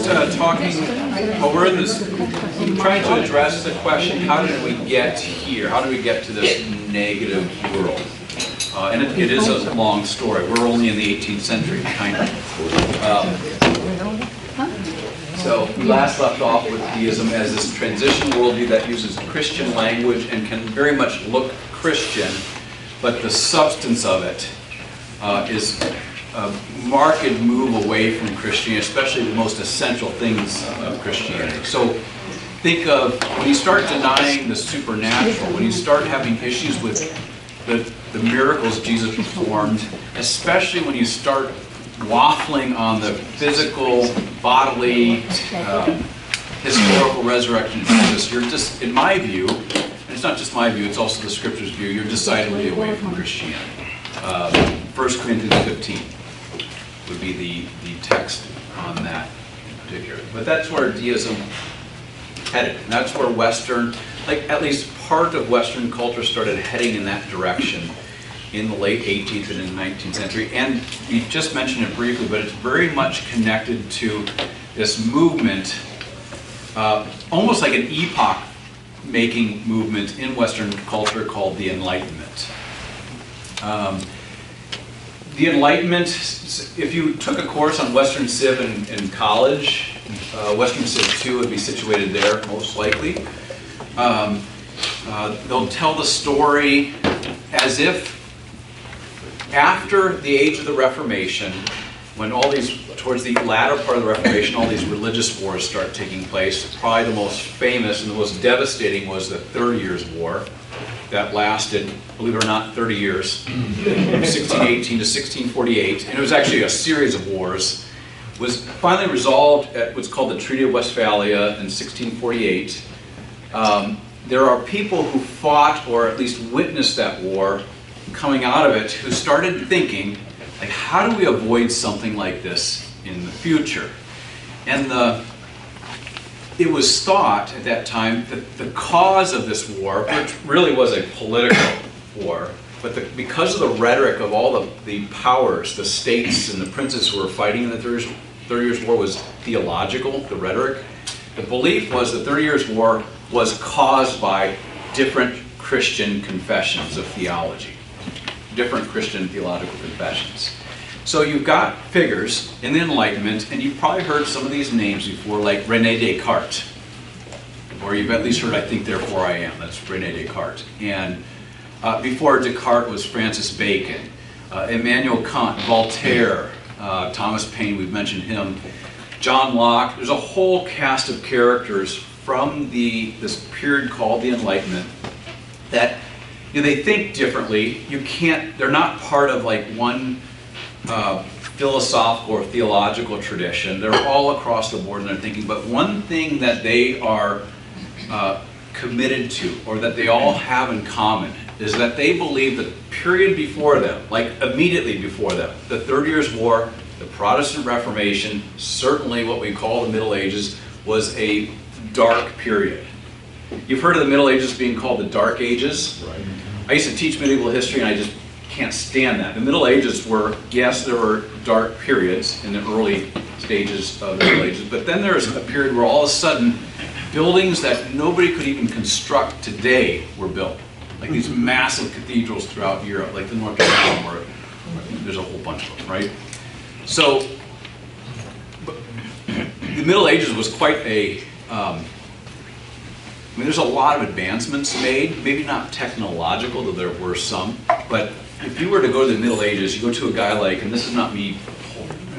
just talking, well, we're in this, trying to address the question, how did we get here? How did we get to this negative world? And it is a long story. We're only in the 18th century, kind of. So we last left off with theism as this transition worldview that uses Christian language and can very much look Christian, but the substance of it is a marked move away from Christianity, especially the most essential things of Christianity. So think of when you start denying the supernatural, when you start having issues with the miracles Jesus performed, especially when you start waffling on the physical, bodily, historical resurrection of Jesus, you're just, in my view, and it's not just my view, it's also the Scripture's view, you're decidedly away from Christianity. 1 Corinthians 15 would be the text on that in particular. But that's where deism headed. And that's where Western, like at least part of Western culture started heading in that direction in the late 18th and in the 19th century. And we just mentioned it briefly, but it's very much connected to this movement, almost like an epoch-making movement in Western culture called the Enlightenment. The Enlightenment, if you took a course on Western Civ in college, Western Civ 2 would be situated there, most likely. They'll tell the story as if after the age of the Reformation, when all these, towards the latter part of the Reformation, all these religious wars start taking place. Probably the most famous and the most devastating was the 30 Years' War. That lasted, believe it or not, 30 years, from 1618 to 1648. And it was actually a series of wars. Was finally resolved at what's called the Treaty of Westphalia in 1648. There are people who fought or at least witnessed that war coming out of it who started thinking, like, how do we avoid something like this in the future? And it was thought at that time that the cause of this war, which really was a political war, but because of the rhetoric of all the powers, the states and the princes who were fighting in the 30 Years' War was theological, the rhetoric. The belief was the 30 Years' War was caused by different Christian confessions of theology, different Christian theological confessions. So you've got figures in the Enlightenment, and you've probably heard some of these names before, like René Descartes. Or you've at least heard, I think, therefore I am. That's René Descartes. And before Descartes was Francis Bacon, Immanuel Kant, Voltaire, Thomas Paine, we've mentioned him, John Locke. There's a whole cast of characters from this period called the Enlightenment that they think differently. They're not part of like one philosophical or theological tradition. They're all across the board in their thinking, but one thing that they are committed to, or that they all have in common, is that they believe the period before them, like immediately before them, the 30 Years' War, the Protestant Reformation, certainly what we call the Middle Ages, was a dark period. You've heard of the Middle Ages being called the Dark Ages. Right. I used to teach medieval history, and I just can't stand that. The Middle Ages were, yes, there were dark periods in the early stages of the Middle Ages, but then there's a period where all of a sudden buildings that nobody could even construct today were built. Like these massive cathedrals throughout Europe, like the Notre Dame, where there's a whole bunch of them, right? So the Middle Ages was quite a there's a lot of advancements made, maybe not technological, though there were some, but if you were to go to the Middle Ages, you go to a guy like, and this is not me,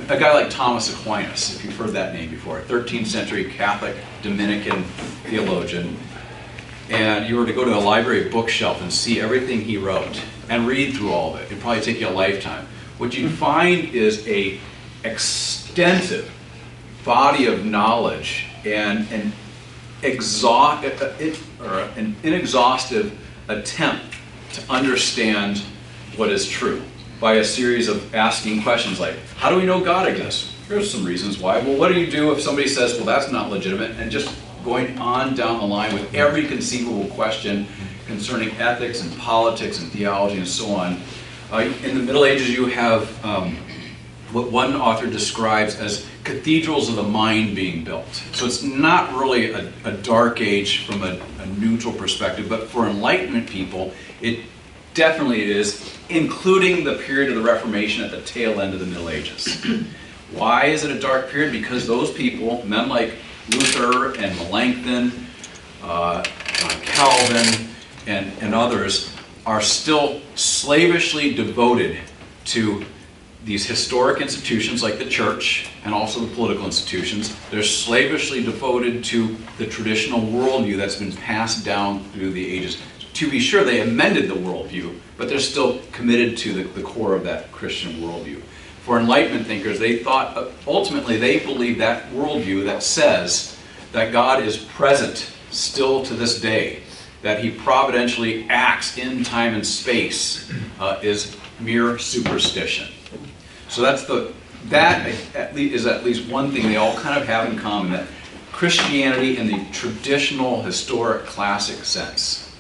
a guy like Thomas Aquinas, if you've heard that name before, 13th century Catholic Dominican theologian, and you were to go to a library bookshelf and see everything he wrote and read through all of it, it'd probably take you a lifetime. What you'd find is a extensive body of knowledge and an inexhaustive attempt to understand what is true by a series of asking questions like, how do we know God exists? Here's some reasons why. Well, what do you do if somebody says, well, that's not legitimate? And just going on down the line with every conceivable question concerning ethics and politics and theology and so on. In the Middle Ages, you have what one author describes as cathedrals of the mind being built. So it's not really a dark age from a neutral perspective, but for Enlightenment people, it definitely is, including the period of the Reformation at the tail end of the Middle Ages. Why is it a dark period? Because those people, men like Luther and Melanchthon, Calvin, and others, are still slavishly devoted to these historic institutions like the church and also the political institutions. They're slavishly devoted to the traditional worldview that's been passed down through the ages. To be sure, they amended the worldview, but they're still committed to the core of that Christian worldview. For Enlightenment thinkers, they thought, ultimately they believe that worldview that says that God is present still to this day, that he providentially acts in time and space, is mere superstition. So that is at least one thing they all kind of have in common, that Christianity in the traditional, historic, classic sense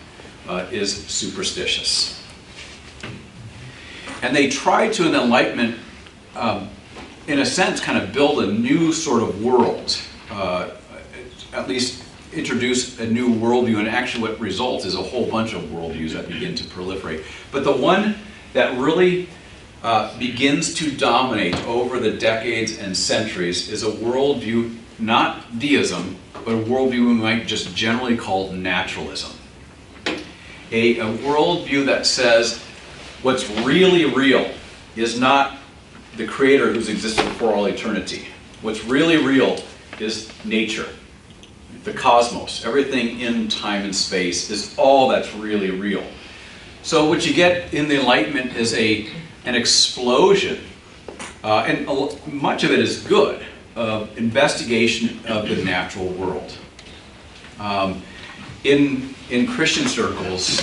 is superstitious. And they tried to, in the Enlightenment, in a sense, kind of build a new sort of world, at least introduce a new worldview, and actually what results is a whole bunch of worldviews that begin to proliferate. But the one that really begins to dominate over the decades and centuries is a worldview, not deism, but a worldview we might just generally call naturalism. A worldview that says what's really real is not the creator who's existed for all eternity. What's really real is nature, the cosmos, everything in time and space is all that's really real. So what you get in the Enlightenment is an explosion, and much of it is good, of investigation of the natural world. In Christian circles,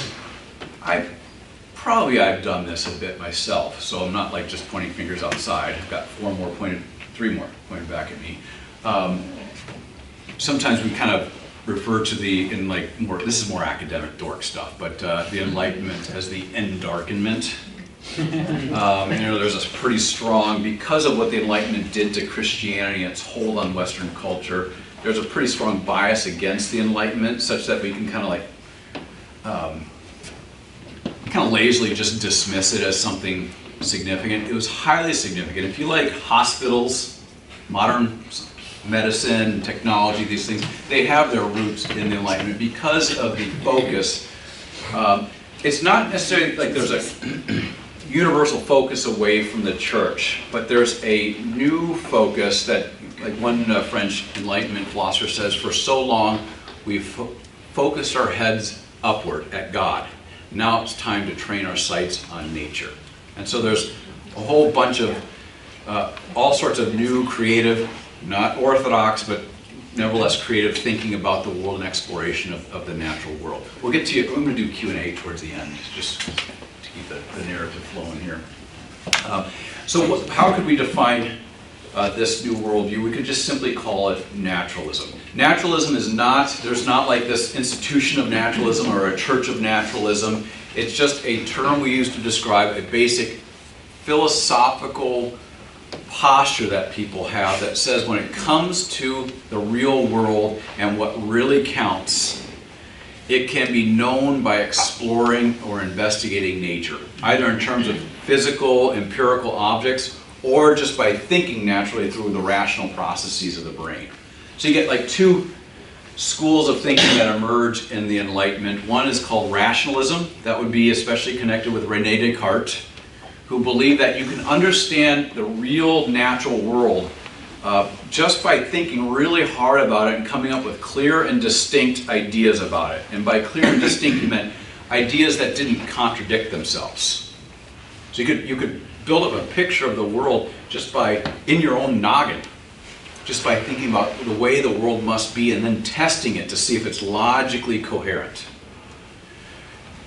I've done this a bit myself, so I'm not like just pointing fingers outside. I've got three more pointed back at me. Sometimes we kind of refer to this is more academic dork stuff, but the Enlightenment as the endarkenment. There's a pretty strong, because of what the Enlightenment did to Christianity and its hold on Western culture, there's a pretty strong bias against the Enlightenment, such that we can kind of lazily just dismiss it as something significant. It was highly significant. If you like hospitals, modern medicine, technology, these things, they have their roots in the Enlightenment because of the focus. It's not necessarily like there's a universal focus away from the church, but there's a new focus that, like one French Enlightenment philosopher says, for so long we've focused our heads upward at God. Now it's time to train our sights on nature. And so there's a whole bunch of all sorts of new, creative, not orthodox, but nevertheless creative thinking about the world and exploration of the natural world. We'll get to you. I'm going to do Q&A towards the end, just to keep the narrative flowing here. So how could we define this new worldview? We could just simply call it naturalism. Naturalism is not, there's not like this institution of naturalism or a church of naturalism. It's just a term we use to describe a basic philosophical posture that people have that says when it comes to the real world and what really counts, it can be known by exploring or investigating nature, either in terms of physical, empirical objects, or just by thinking naturally through the rational processes of the brain. So you get like two schools of thinking that emerge in the Enlightenment. One is called rationalism. That would be especially connected with René Descartes, who believed that you can understand the real natural world just by thinking really hard about it and coming up with clear and distinct ideas about it. And by clear and distinct, he meant ideas that didn't contradict themselves. So you could build up a picture of the world just by, in your own noggin, just by thinking about the way the world must be and then testing it to see if it's logically coherent.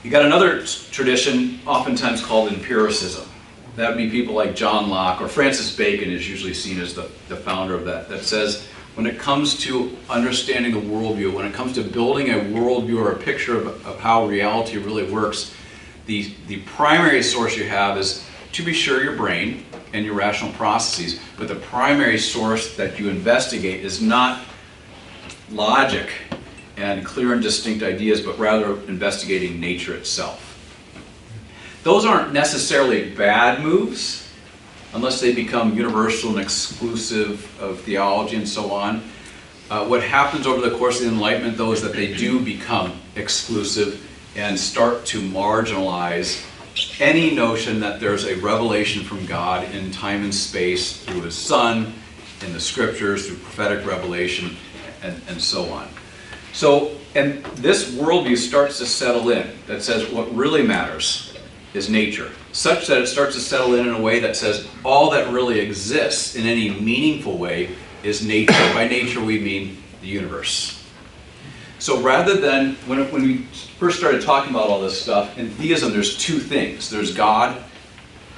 You got another tradition oftentimes called empiricism. That would be people like John Locke, or Francis Bacon is usually seen as the founder of that says when it comes to understanding the worldview, when it comes to building a worldview or a picture of how reality really works, the primary source you have is, to be sure, your brain, and your rational processes, but the primary source that you investigate is not logic and clear and distinct ideas, but rather investigating nature itself. Those aren't necessarily bad moves, unless they become universal and exclusive of theology and so on. What happens over the course of the Enlightenment, though, is that they do become exclusive and start to marginalize any notion that there's a revelation from God in time and space through His Son, in the Scriptures, through prophetic revelation, and so on. So, and this worldview starts to settle in, that says what really matters is nature, such that it starts to settle in a way that says all that really exists in any meaningful way is nature. By nature we mean the universe. So rather than, when we first started talking about all this stuff, in theism there's two things. There's God,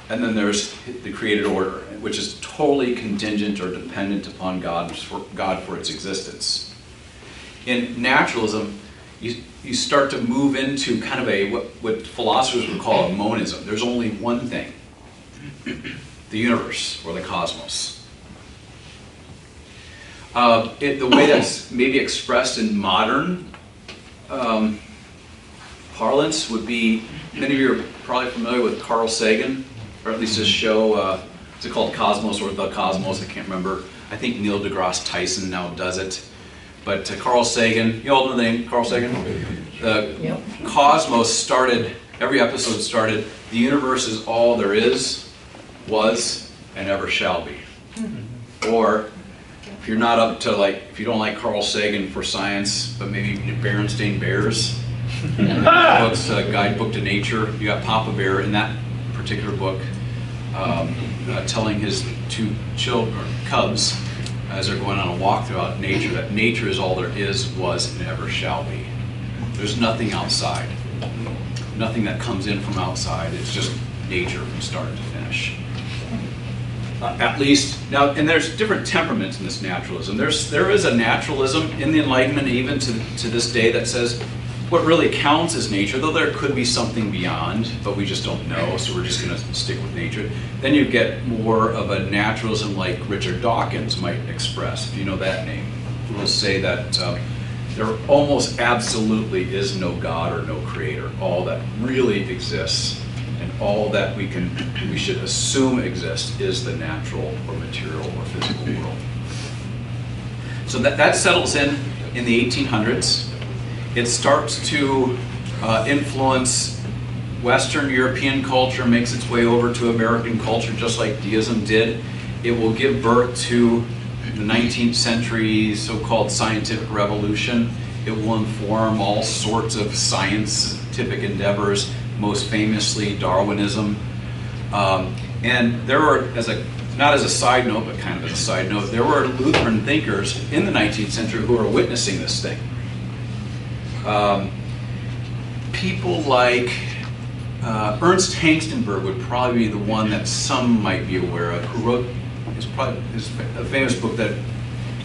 and then there's the created order, which is totally contingent or dependent upon God for its existence. In naturalism, you start to move into kind of a, what philosophers would call a monism. There's only one thing, the universe, or the cosmos. The way that's maybe expressed in modern parlance would be, many of you are probably familiar with Carl Sagan, or at least his show, is it called Cosmos or The Cosmos? I can't remember. I think Neil deGrasse Tyson now does it. But Carl Sagan, you all know the name Carl Sagan? Yep. Cosmos started, every episode started, the universe is all there is, was, and ever shall be. Or, if you're not up to if you don't like Carl Sagan for science, but maybe Berenstain Bears, books, Guidebook to Nature, you got Papa Bear in that particular book, telling his two cubs, as they're going on a walk throughout nature, that nature is all there is, was, and ever shall be. There's nothing outside. Nothing that comes in from outside. It's just nature from start to finish. At least, now, and there's different temperaments in this naturalism. There is a naturalism in the Enlightenment, even to this day, that says what really counts is nature, though there could be something beyond, but we just don't know, so we're just going to stick with nature. Then you get more of a naturalism like Richard Dawkins might express, if you know that name, who will say that there almost absolutely is no God or no creator. All that really exists and all that we should assume exists is the natural or material or physical world. So that settles in the 1800s. It starts to influence Western European culture, makes its way over to American culture, just like deism did. It will give birth to the 19th century so-called scientific revolution. It will inform all sorts of scientific endeavors, most famously Darwinism. And there were, not as a side note, but kind of as a side note, there were Lutheran thinkers in the 19th century who were witnessing this thing. People like Ernst Hengstenberg would probably be the one that some might be aware of, who wrote a famous book that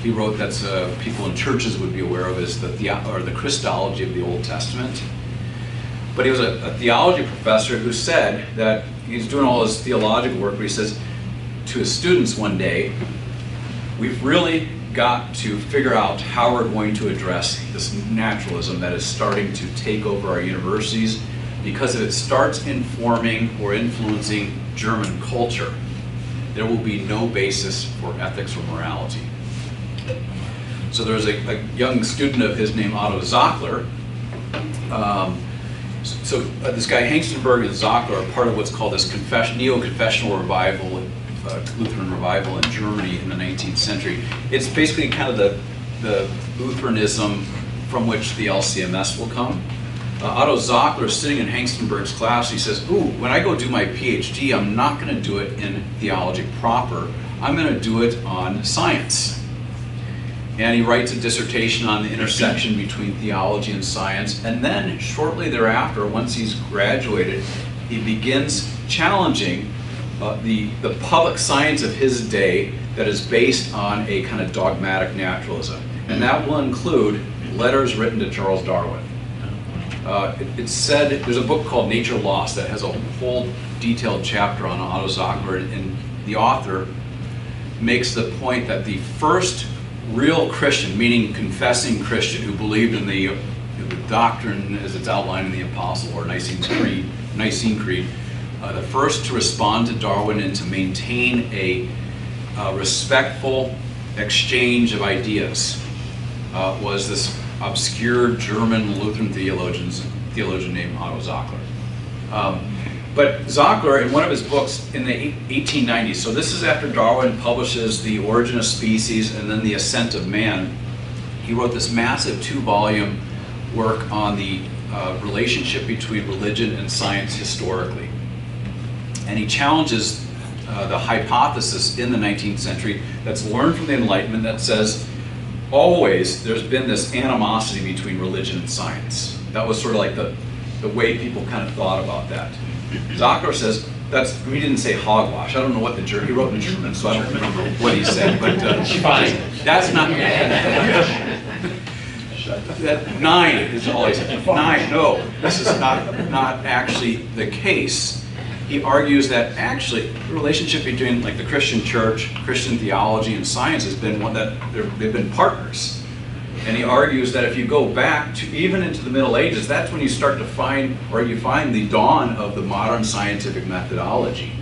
he wrote that's people in churches would be aware of, is the Christology of the Old Testament. But he was a theology professor who said that he's doing all his theological work, but he says to his students one day, we've really got to figure out how we're going to address this naturalism that is starting to take over our universities, because if it starts informing or influencing German culture, there will be no basis for ethics or morality. So there was a young student of his named Otto Zockler. This guy Hengstenberg and Zockler are part of what's called this neo-confessional revival, Lutheran revival in Germany in the 19th century. It's basically kind of the Lutheranism from which the LCMS will come. Otto Zockler is sitting in Hengstenberg's class. He says, ooh, when I go do my PhD, I'm not going to do it in theology proper. I'm going to do it on science. And he writes a dissertation on the intersection between theology and science. And then shortly thereafter, once he's graduated, he begins challenging the public science of his day that is based on a kind of dogmatic naturalism. And that will include letters written to Charles Darwin. It's said, there's a book called Nature Lost that has a whole detailed chapter on Otto Zockler, and the author, makes the point that the first real Christian, meaning confessing Christian, who believed in the doctrine as it's outlined in the Apostle or Nicene Creed, the first to respond to Darwin and to maintain a respectful exchange of ideas was this obscure German Lutheran theologian named Otto Zockler. But Zockler, in one of his books in the 1890s, so this is after Darwin publishes The Origin of Species and then The Ascent of Man, he wrote this massive 2-volume work on the relationship between religion and science historically. And he challenges the hypothesis in the 19th century that's learned from the Enlightenment that says always there's been this animosity between religion and science. That was sort of like the way people kind of thought about that. Zockler says we didn't say hogwash. I don't know what he wrote in German, so I don't remember what he said, but that's not. That 9 is all he said. 9, no, this is not actually the case. He argues that actually the relationship between like the Christian church, Christian theology, and science has been one that they've been partners. And he argues that if you go back to even into the Middle Ages, that's when you start to find, or you find the dawn of the modern scientific methodology.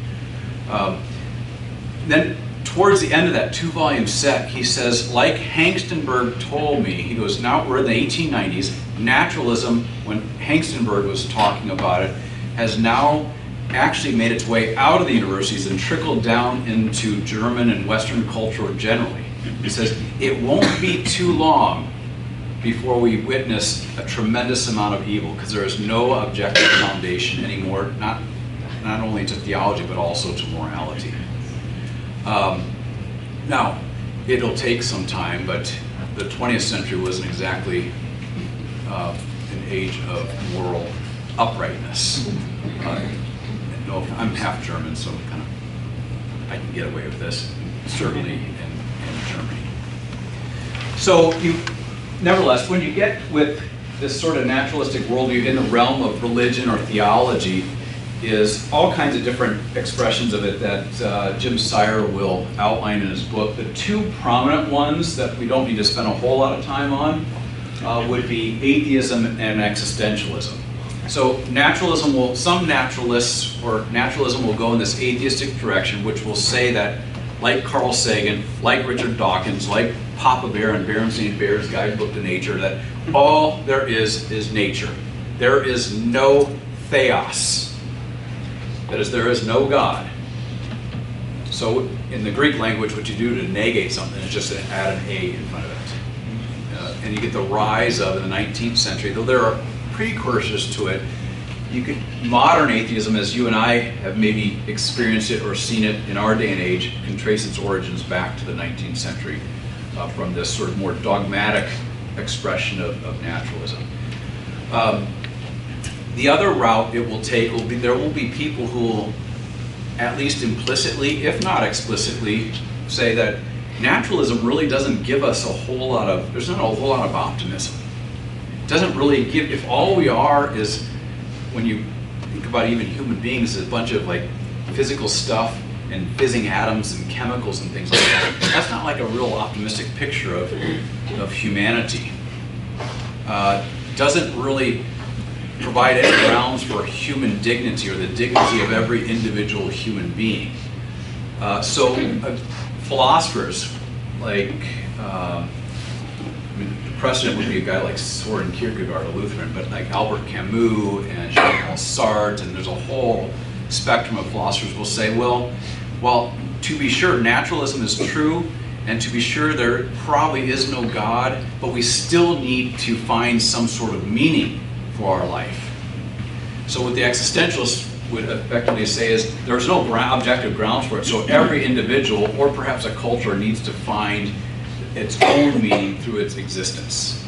Then towards the end of that 2-volume set, he says, like Hengstenberg told me, he goes, now we're in the 1890s, naturalism, when Hengstenberg was talking about it, has now actually made its way out of the universities and trickled down into German and Western culture generally. He says, it won't be too long before we witness a tremendous amount of evil, because there is no objective foundation anymore, not only to theology, but also to morality. Now, it'll take some time, but the 20th century wasn't exactly an age of moral uprightness. No, I'm half German, so kind of I can get away with this, certainly in Germany. So nevertheless, when you get with this sort of naturalistic worldview in the realm of religion or theology, is all kinds of different expressions of it that Jim Sire will outline in his book. The 2 prominent ones that we don't need to spend a whole lot of time on would be atheism and existentialism. So some naturalists or naturalism will go in this atheistic direction, which will say that, like Carl Sagan, like Richard Dawkins, like Papa Bear and Berenstain Bear's Guidebook to Nature, that all there is nature. There is no theos. That is, there is no God. So in the Greek language, what you do to negate something is just add an A in front of it. And you get the rise of, in the 19th century, though there are precursors to it, modern atheism, as you and I have maybe experienced it or seen it in our day and age, can trace its origins back to the 19th century from this sort of more dogmatic expression of naturalism. The other route it will take will be, there will be people who will, at least implicitly, if not explicitly, say that naturalism really doesn't give us a whole lot of, there's not a whole lot of optimism. It doesn't really give, if all we are is, when you think about even human beings, a bunch of like physical stuff and fizzing atoms and chemicals and things like that, that's not like a real optimistic picture of humanity. Doesn't really provide any grounds for human dignity or the dignity of every individual human being. So philosophers like, the precedent would be a guy like Soren Kierkegaard, a Lutheran, but like Albert Camus and Jean-Paul Sartre, and there's a whole spectrum of philosophers will say, well, to be sure, naturalism is true, and to be sure, there probably is no God, but we still need to find some sort of meaning for our life. So what the existentialists would effectively say is there's no objective grounds for it, so every individual, or perhaps a culture, needs to find its own meaning through its existence.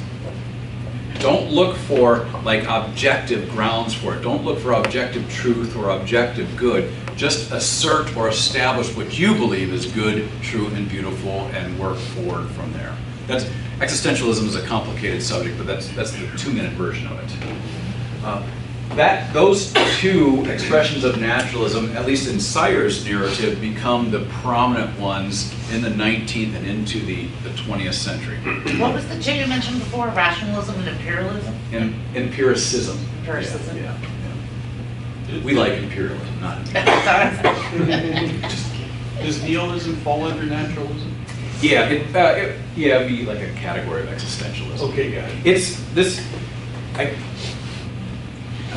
Don't look for like objective grounds for it. Don't look for objective truth or objective good. Just assert or establish what you believe is good, true, and beautiful, and work forward from there. Existentialism is a complicated subject, but that's the 2-minute version of it. those two expressions of naturalism, at least in Sayre's narrative, become the prominent ones in the 19th and into the 20th century. What was the two you mentioned before? Rationalism and imperialism? Empiricism. Empiricism. Yeah. We like imperialism, not Does nihilism fall under naturalism? Yeah, it'd be like a category of existentialism. Okay, got it. It's this. I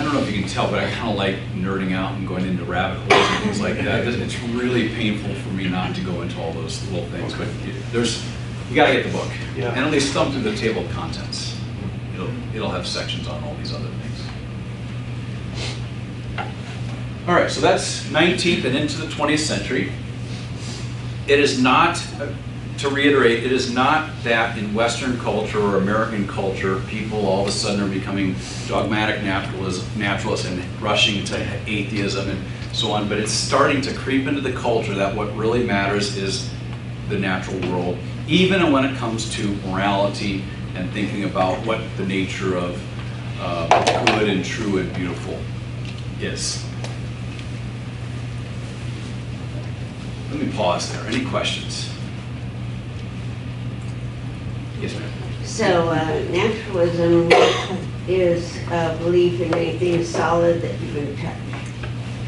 don't know if you can tell, but I kind of like nerding out and going into rabbit holes and things like that. It's really painful for me not to go into all those little things, but you got to get the book, Yeah. and at least thumb through the table of contents. It'll have sections on all these other things. All right, so that's 19th and into the 20th century. It is not, to reiterate, it is not that in Western culture or American culture, people all of a sudden are becoming dogmatic naturalists and rushing to atheism and so on, but it's starting to creep into the culture that what really matters is the natural world, even when it comes to morality and thinking about what the nature of good and true and beautiful is. Let me pause there. Any questions? Yes, ma'am. So naturalism is a belief in anything solid that you can touch.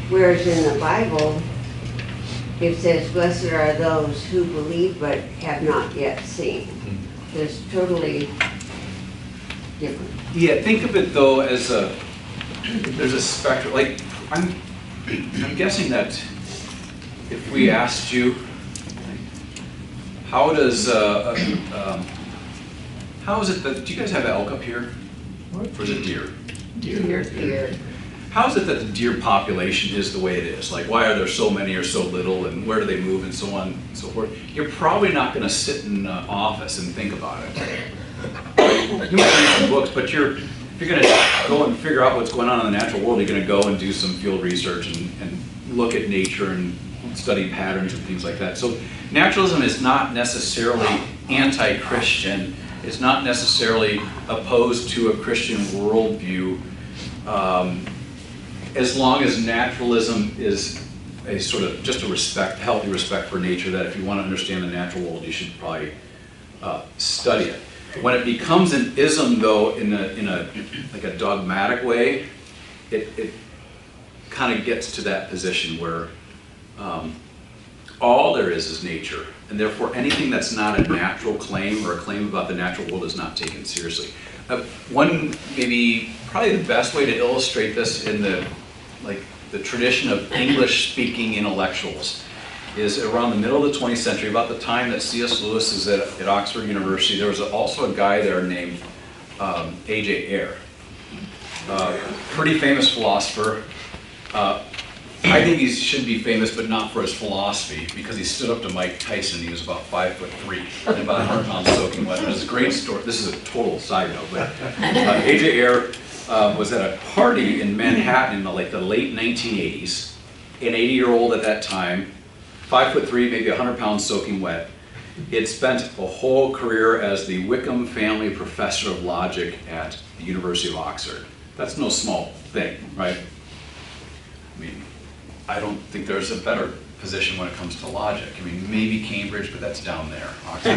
Whereas in the Bible, it says, blessed are those who believe but have not yet seen. It's totally different. Yeah, think of it though as there's a spectrum. Like, I'm guessing that if we asked you, how is it that, do you guys have elk up here? Or is it deer? Deer. How is it that the deer population is the way it is? Like, why are there so many or so little, and where do they move, and so on and so forth? You're probably not going to sit in an office and think about it. You might read some books, but if you're going to go and figure out what's going on in the natural world, you're going to go and do some field research and look at nature and study patterns and things like that. So naturalism is not necessarily anti-Christian. It's not necessarily opposed to a Christian worldview, as long as naturalism is a sort of just a healthy respect for nature, that if you want to understand the natural world, you should probably study it. When it becomes an ism, though, in a like a dogmatic way, it kind of gets to that position where all there is nature, and therefore anything that's not a natural claim or a claim about the natural world is not taken seriously. Probably the best way to illustrate this in the tradition of English-speaking intellectuals is around the middle of the 20th century, about the time that C.S. Lewis is at Oxford University. There was also a guy there named A.J. Ayer, pretty famous philosopher. I think he should be famous, but not for his philosophy, because he stood up to Mike Tyson. He was about 5'3" and about 100 pounds soaking wet. It's a great story. This is a total side note, but A.J. Ayer was at a party in Manhattan in the late 1980s. An 80-year-old at that time, 5'3", maybe 100 pounds soaking wet. He had spent a whole career as the Wickham Family Professor of Logic at the University of Oxford. That's no small thing, right? I mean, I don't think there's a better position when it comes to logic. I mean, maybe Cambridge, but that's down there. Oxford.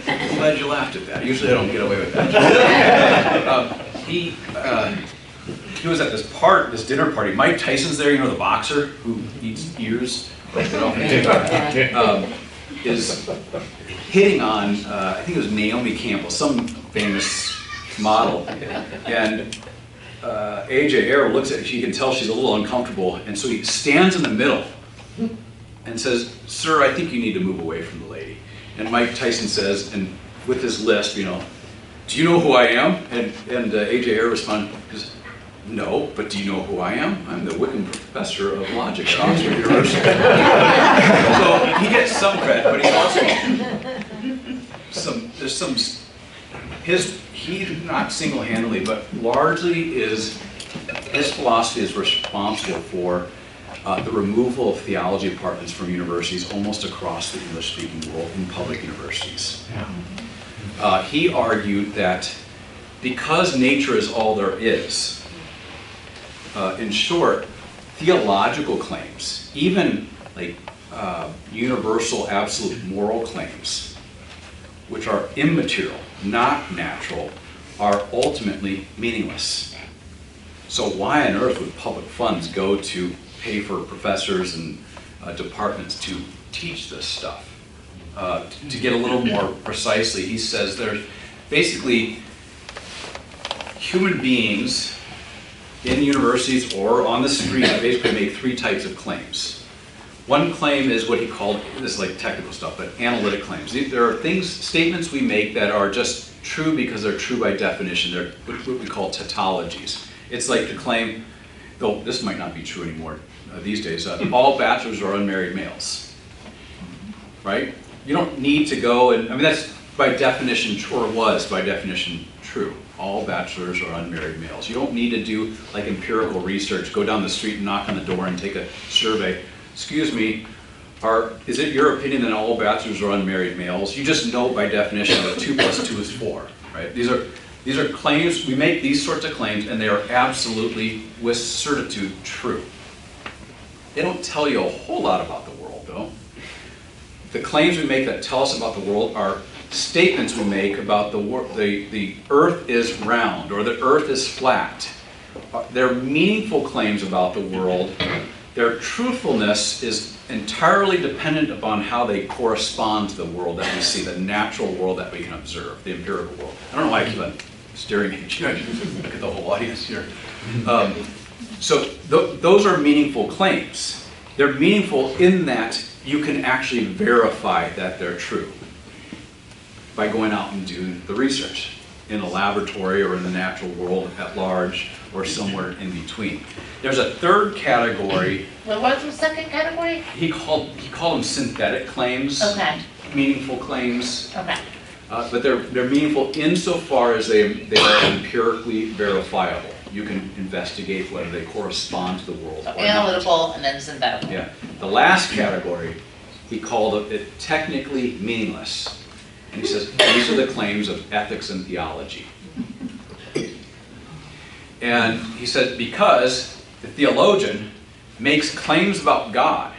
I'm glad you laughed at that. Usually I don't get away with that. He was at this dinner party. Mike Tyson's there, you know, the boxer who eats ears. Is hitting on, I think it was Naomi Campbell, some famous model. And A.J. Ayer looks at her, you can tell she's a little uncomfortable, and so he stands in the middle and says, "Sir, I think you need to move away from the lady." And Mike Tyson says, and with his lisp, you know, "Do you know who I am?" And A.J. Ayer responds, "No, but do you know who I am? I'm the Wickham Professor of Logic at Oxford University." So he gets some credit, but he's also he not single-handedly, but largely his philosophy is responsible for the removal of theology departments from universities almost across the English-speaking world in public universities. He argued that because nature is all there is, in short, theological claims, even like universal absolute moral claims, which are immaterial, not natural, are ultimately meaningless. So why on earth would public funds go to pay for professors and departments to teach this stuff? To get a little more precisely, he says there's basically human beings in universities or on the street basically make three types of claims. One claim is what he called, this is like technical stuff, but analytic claims. There are statements we make that are just true because they're true by definition. They're what we call tautologies. It's like the claim, though this might not be true anymore these days, all bachelors are unmarried males, right? You don't need to go and, I mean, that's by definition, or was by definition true. All bachelors are unmarried males. You don't need to do like empirical research, go down the street and knock on the door and take a survey. Excuse me, is it your opinion that all bachelors are unmarried males? You just know by definition that 2 + 2 is 4, right? These are claims, we make these sorts of claims and they are absolutely, with certitude, true. They don't tell you a whole lot about the world, though. The claims we make that tell us about the world are statements we make about the earth is round or the earth is flat. They're meaningful claims about the world. Their truthfulness is entirely dependent upon how they correspond to the world that we see, the natural world that we can observe, the empirical world. I don't know why I keep on staring at you. I should look at the whole audience here. So those are meaningful claims. They're meaningful in that you can actually verify that they're true by going out and doing the research in a laboratory or in the natural world at large or somewhere in between. There's a third category. What was the second category? He called them synthetic claims, Okay. meaningful claims. Okay. But they're meaningful insofar as they are empirically verifiable. You can investigate whether they correspond to the world So or analytical and then synthetic. not. Yeah. The last category, he called it technically meaningless. And he says, these are the claims of ethics and theology. And he said, because the theologian makes claims about God,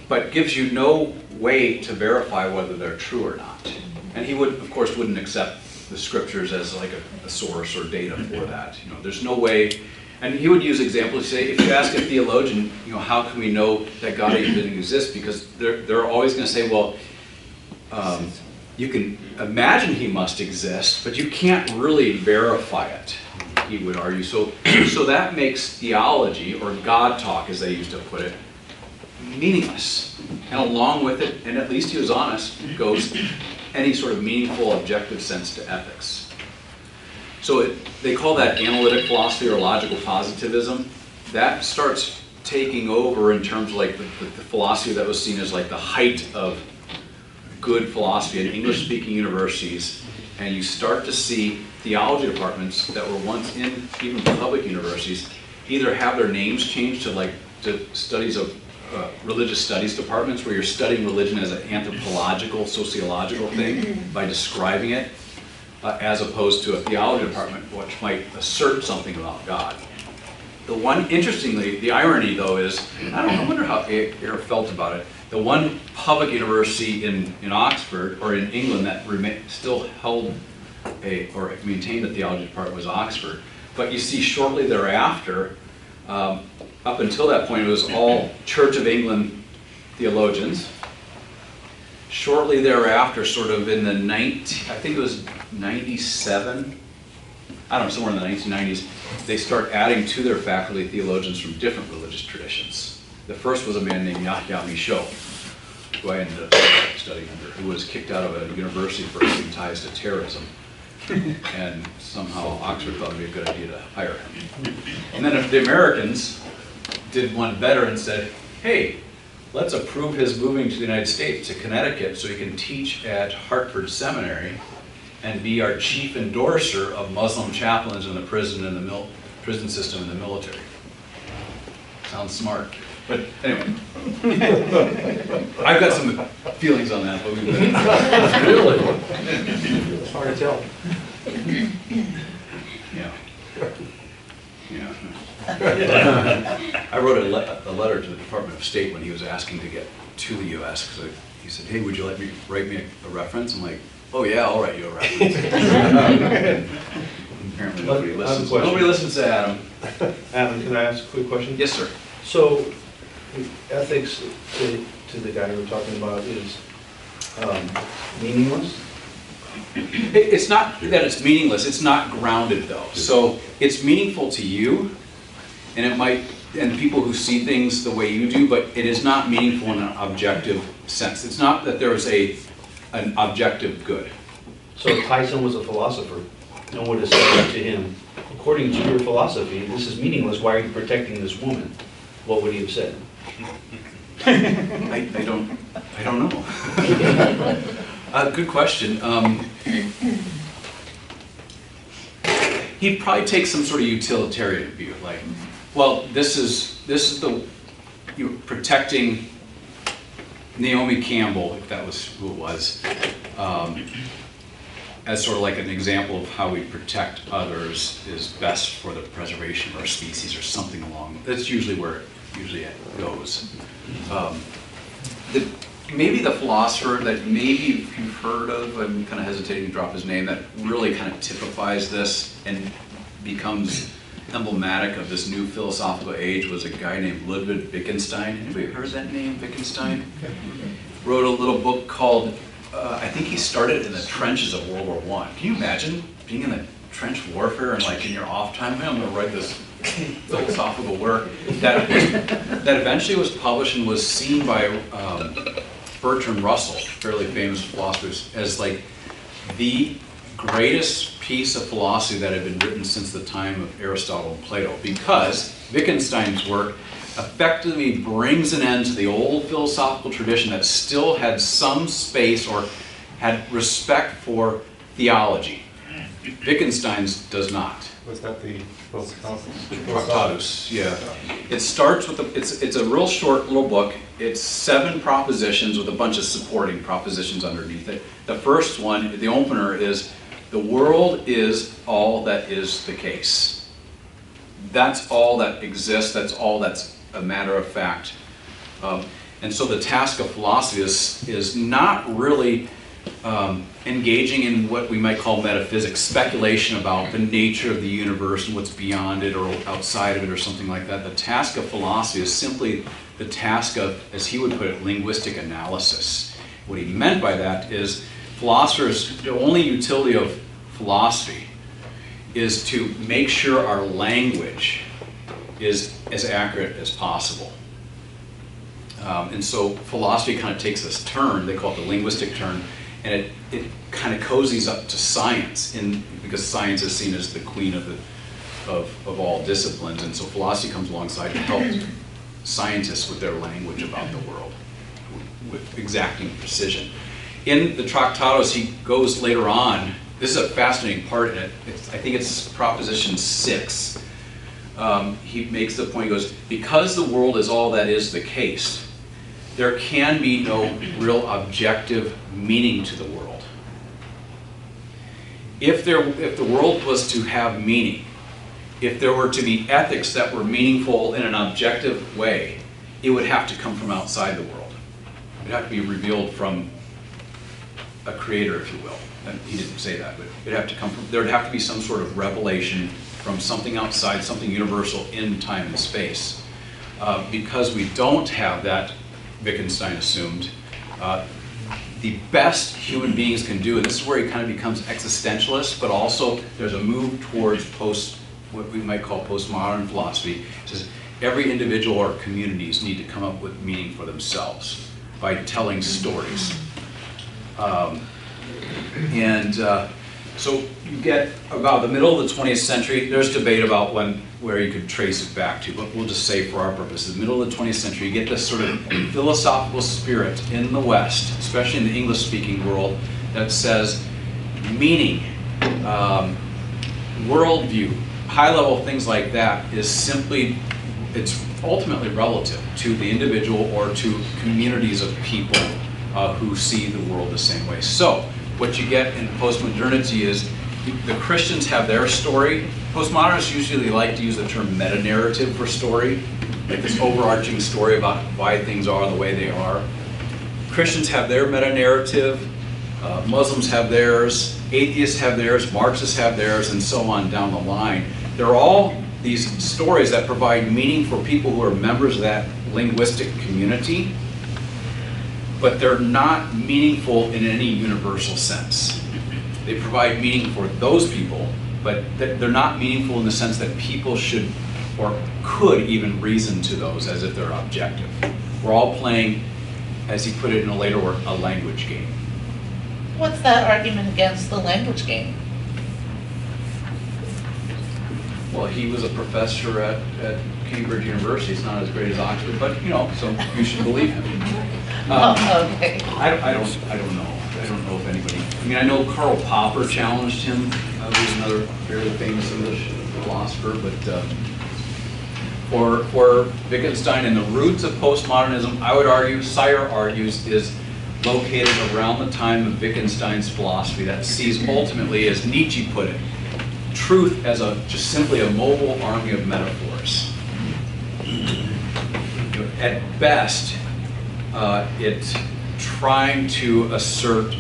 but gives you no way to verify whether they're true or not. And he would, of course, wouldn't accept the scriptures as like a source or data for that. You know, there's no way. And he would use examples. Say, if you ask a theologian, you know, how can we know that God even exists? Because they're always going to say, well, you can imagine he must exist, but you can't really verify it, he would argue. So that makes theology, or God talk as they used to put it, meaningless. And along with it, and at least he was honest, goes any sort of meaningful, objective sense to ethics. So they call that analytic philosophy or logical positivism. That starts taking over in terms of like the philosophy that was seen as like the height of good philosophy in English-speaking universities, and you start to see theology departments that were once in even public universities either have their names changed to studies of religious studies departments, where you're studying religion as an anthropological, sociological thing by describing it, as opposed to a theology department which might assert something about God. Interestingly, the irony though is, I wonder how Ayer felt about it. The one public university in Oxford, or in England, that still held or maintained a theology department was Oxford. But you see shortly thereafter, up until that point, it was all Church of England theologians. Shortly thereafter, sort of in the I think it was 97, I don't know, somewhere in the 1990s, they start adding to their faculty theologians from different religious traditions. The first was a man named Yahya Michaud, who I ended up studying under, who was kicked out of a university for having ties to terrorism. And somehow Oxford thought it would be a good idea to hire him. And then if the Americans did one better and said, hey, let's approve his moving to the United States, to Connecticut, so he can teach at Hartford Seminary and be our chief endorser of Muslim chaplains in the prison system in the military. Sounds smart. But anyway, I've got some feelings on that, but we Really? It's hard to tell. yeah. Yeah. I wrote a letter to the Department of State when he was asking to get to the U.S. because he said, "Hey, would you let me write me a reference?" I'm like, "Oh yeah, I'll write you a reference." Apparently nobody I have a listens. question. Nobody listens to Adam. Adam, can I ask a quick question? Yes, sir. So, ethics to the guy you were talking about is meaningless? It's not that it's meaningless. It's not grounded though. So it's meaningful to you, and it might, and people who see things the way you do, but it is not meaningful in an objective sense. It's not that there is an objective good. So if Tyson was a philosopher, no one would have said to him, according to your philosophy, this is meaningless, why are you protecting this woman? What would he have said? I don't know. Good question. He'd probably take some sort of utilitarian view, like, well, this is the you're protecting Naomi Campbell, if that was who it was, as sort of like an example of how we protect others is best for the preservation of our species, or something along. That's usually where it goes. Maybe the philosopher that maybe you've heard of, I'm kind of hesitating to drop his name, that really kind of typifies this and becomes emblematic of this new philosophical age was a guy named Ludwig Wittgenstein. Anybody heard that name, Wittgenstein? Wrote a little book called, I think he started in the trenches of World War I. Can you imagine being in the trench warfare and like in your off time, I'm going to write this philosophical work that eventually was published and was seen by Bertrand Russell, fairly famous philosophers, as like the greatest piece of philosophy that had been written since the time of Aristotle and Plato, because Wittgenstein's work effectively brings an end to the old philosophical tradition that still had some space or had respect for theology. Wittgenstein's does not. Was that the Tractatus, yeah. It starts with, it's a real short little book. It's 7 propositions with a bunch of supporting propositions underneath it. The first one, the opener, is the world is all that is the case. That's all that exists, that's all that's a matter of fact. And so the task of philosophy is not really engaging in what we might call metaphysics, speculation about the nature of the universe and what's beyond it or outside of it or something like that. The task of philosophy is simply the task of, as he would put it, linguistic analysis. What he meant by that is philosophers, the only utility of philosophy is to make sure our language is as accurate as possible. And so philosophy kind of takes this turn, they call it the linguistic turn, and it kind of cozies up to science, because science is seen as the queen of all disciplines, and so philosophy comes alongside to help scientists with their language about the world, with exacting precision. In the Tractatus, he goes later on, this is a fascinating part in it, I think it's proposition 6. He makes the point, he goes, because the world is all that is the case, there can be no real objective meaning to the world. If the world was to have meaning, if there were to be ethics that were meaningful in an objective way, it would have to come from outside the world. It would have to be revealed from a creator, if you will. And he didn't say that, but it'd have to come from, there would have to be some sort of revelation from something outside, something universal in time and space. Because we don't have that, Wittgenstein assumed, the best human beings can do, and this is where he kind of becomes existentialist, but also there's a move towards what we might call postmodern philosophy. It says every individual or communities need to come up with meaning for themselves by telling stories. So you get about the middle of the 20th century, there's debate about where you could trace it back to, but we'll just say for our purposes, the middle of the 20th century, you get this sort of philosophical spirit in the West, especially in the English-speaking world, that says meaning, worldview, high-level things like that is simply, it's ultimately relative to the individual or to communities of people who see the world the same way. So what you get in postmodernity is the Christians have their story. Postmodernists usually like to use the term meta-narrative for story, like this overarching story about why things are the way they are. Christians have their meta-narrative, Muslims have theirs, atheists have theirs, Marxists have theirs, and so on down the line. They're all these stories that provide meaning for people who are members of that linguistic community, but they're not meaningful in any universal sense. They provide meaning for those people, but they're not meaningful in the sense that people should or could even reason to those as if they're objective. We're all playing, as he put it in a later work, a language game. What's that argument against the language game? Well, he was a professor at Cambridge University. It's not as great as Oxford, but you know, so you should believe him. Okay. I don't know. I don't know if anybody. I mean, I know Karl Popper challenged him. Who's another very famous English philosopher, but for Wittgenstein and the roots of postmodernism, I would argue, Sire argues, is located around the time of Wittgenstein's philosophy that sees ultimately, as Nietzsche put it, truth as just simply a mobile army of metaphors. You know, at best, it's trying to assert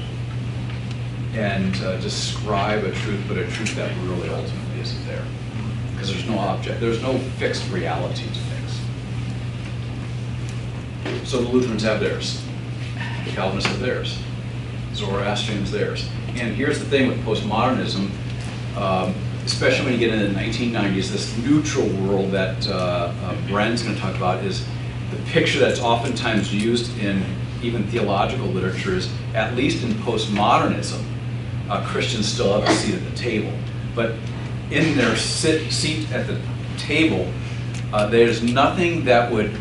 and describe a truth, but a truth that really ultimately isn't there. Because there's no object, there's no fixed reality to things. So the Lutherans have theirs, the Calvinists have theirs, Zoroastrians theirs. And here's the thing with postmodernism, especially when you get into the 1990s, this neutral world that Bren's going to talk about is the picture that's oftentimes used in even theological literature is, at least in postmodernism, Christians still have a seat at the table. But in their seat at the table, there's nothing that would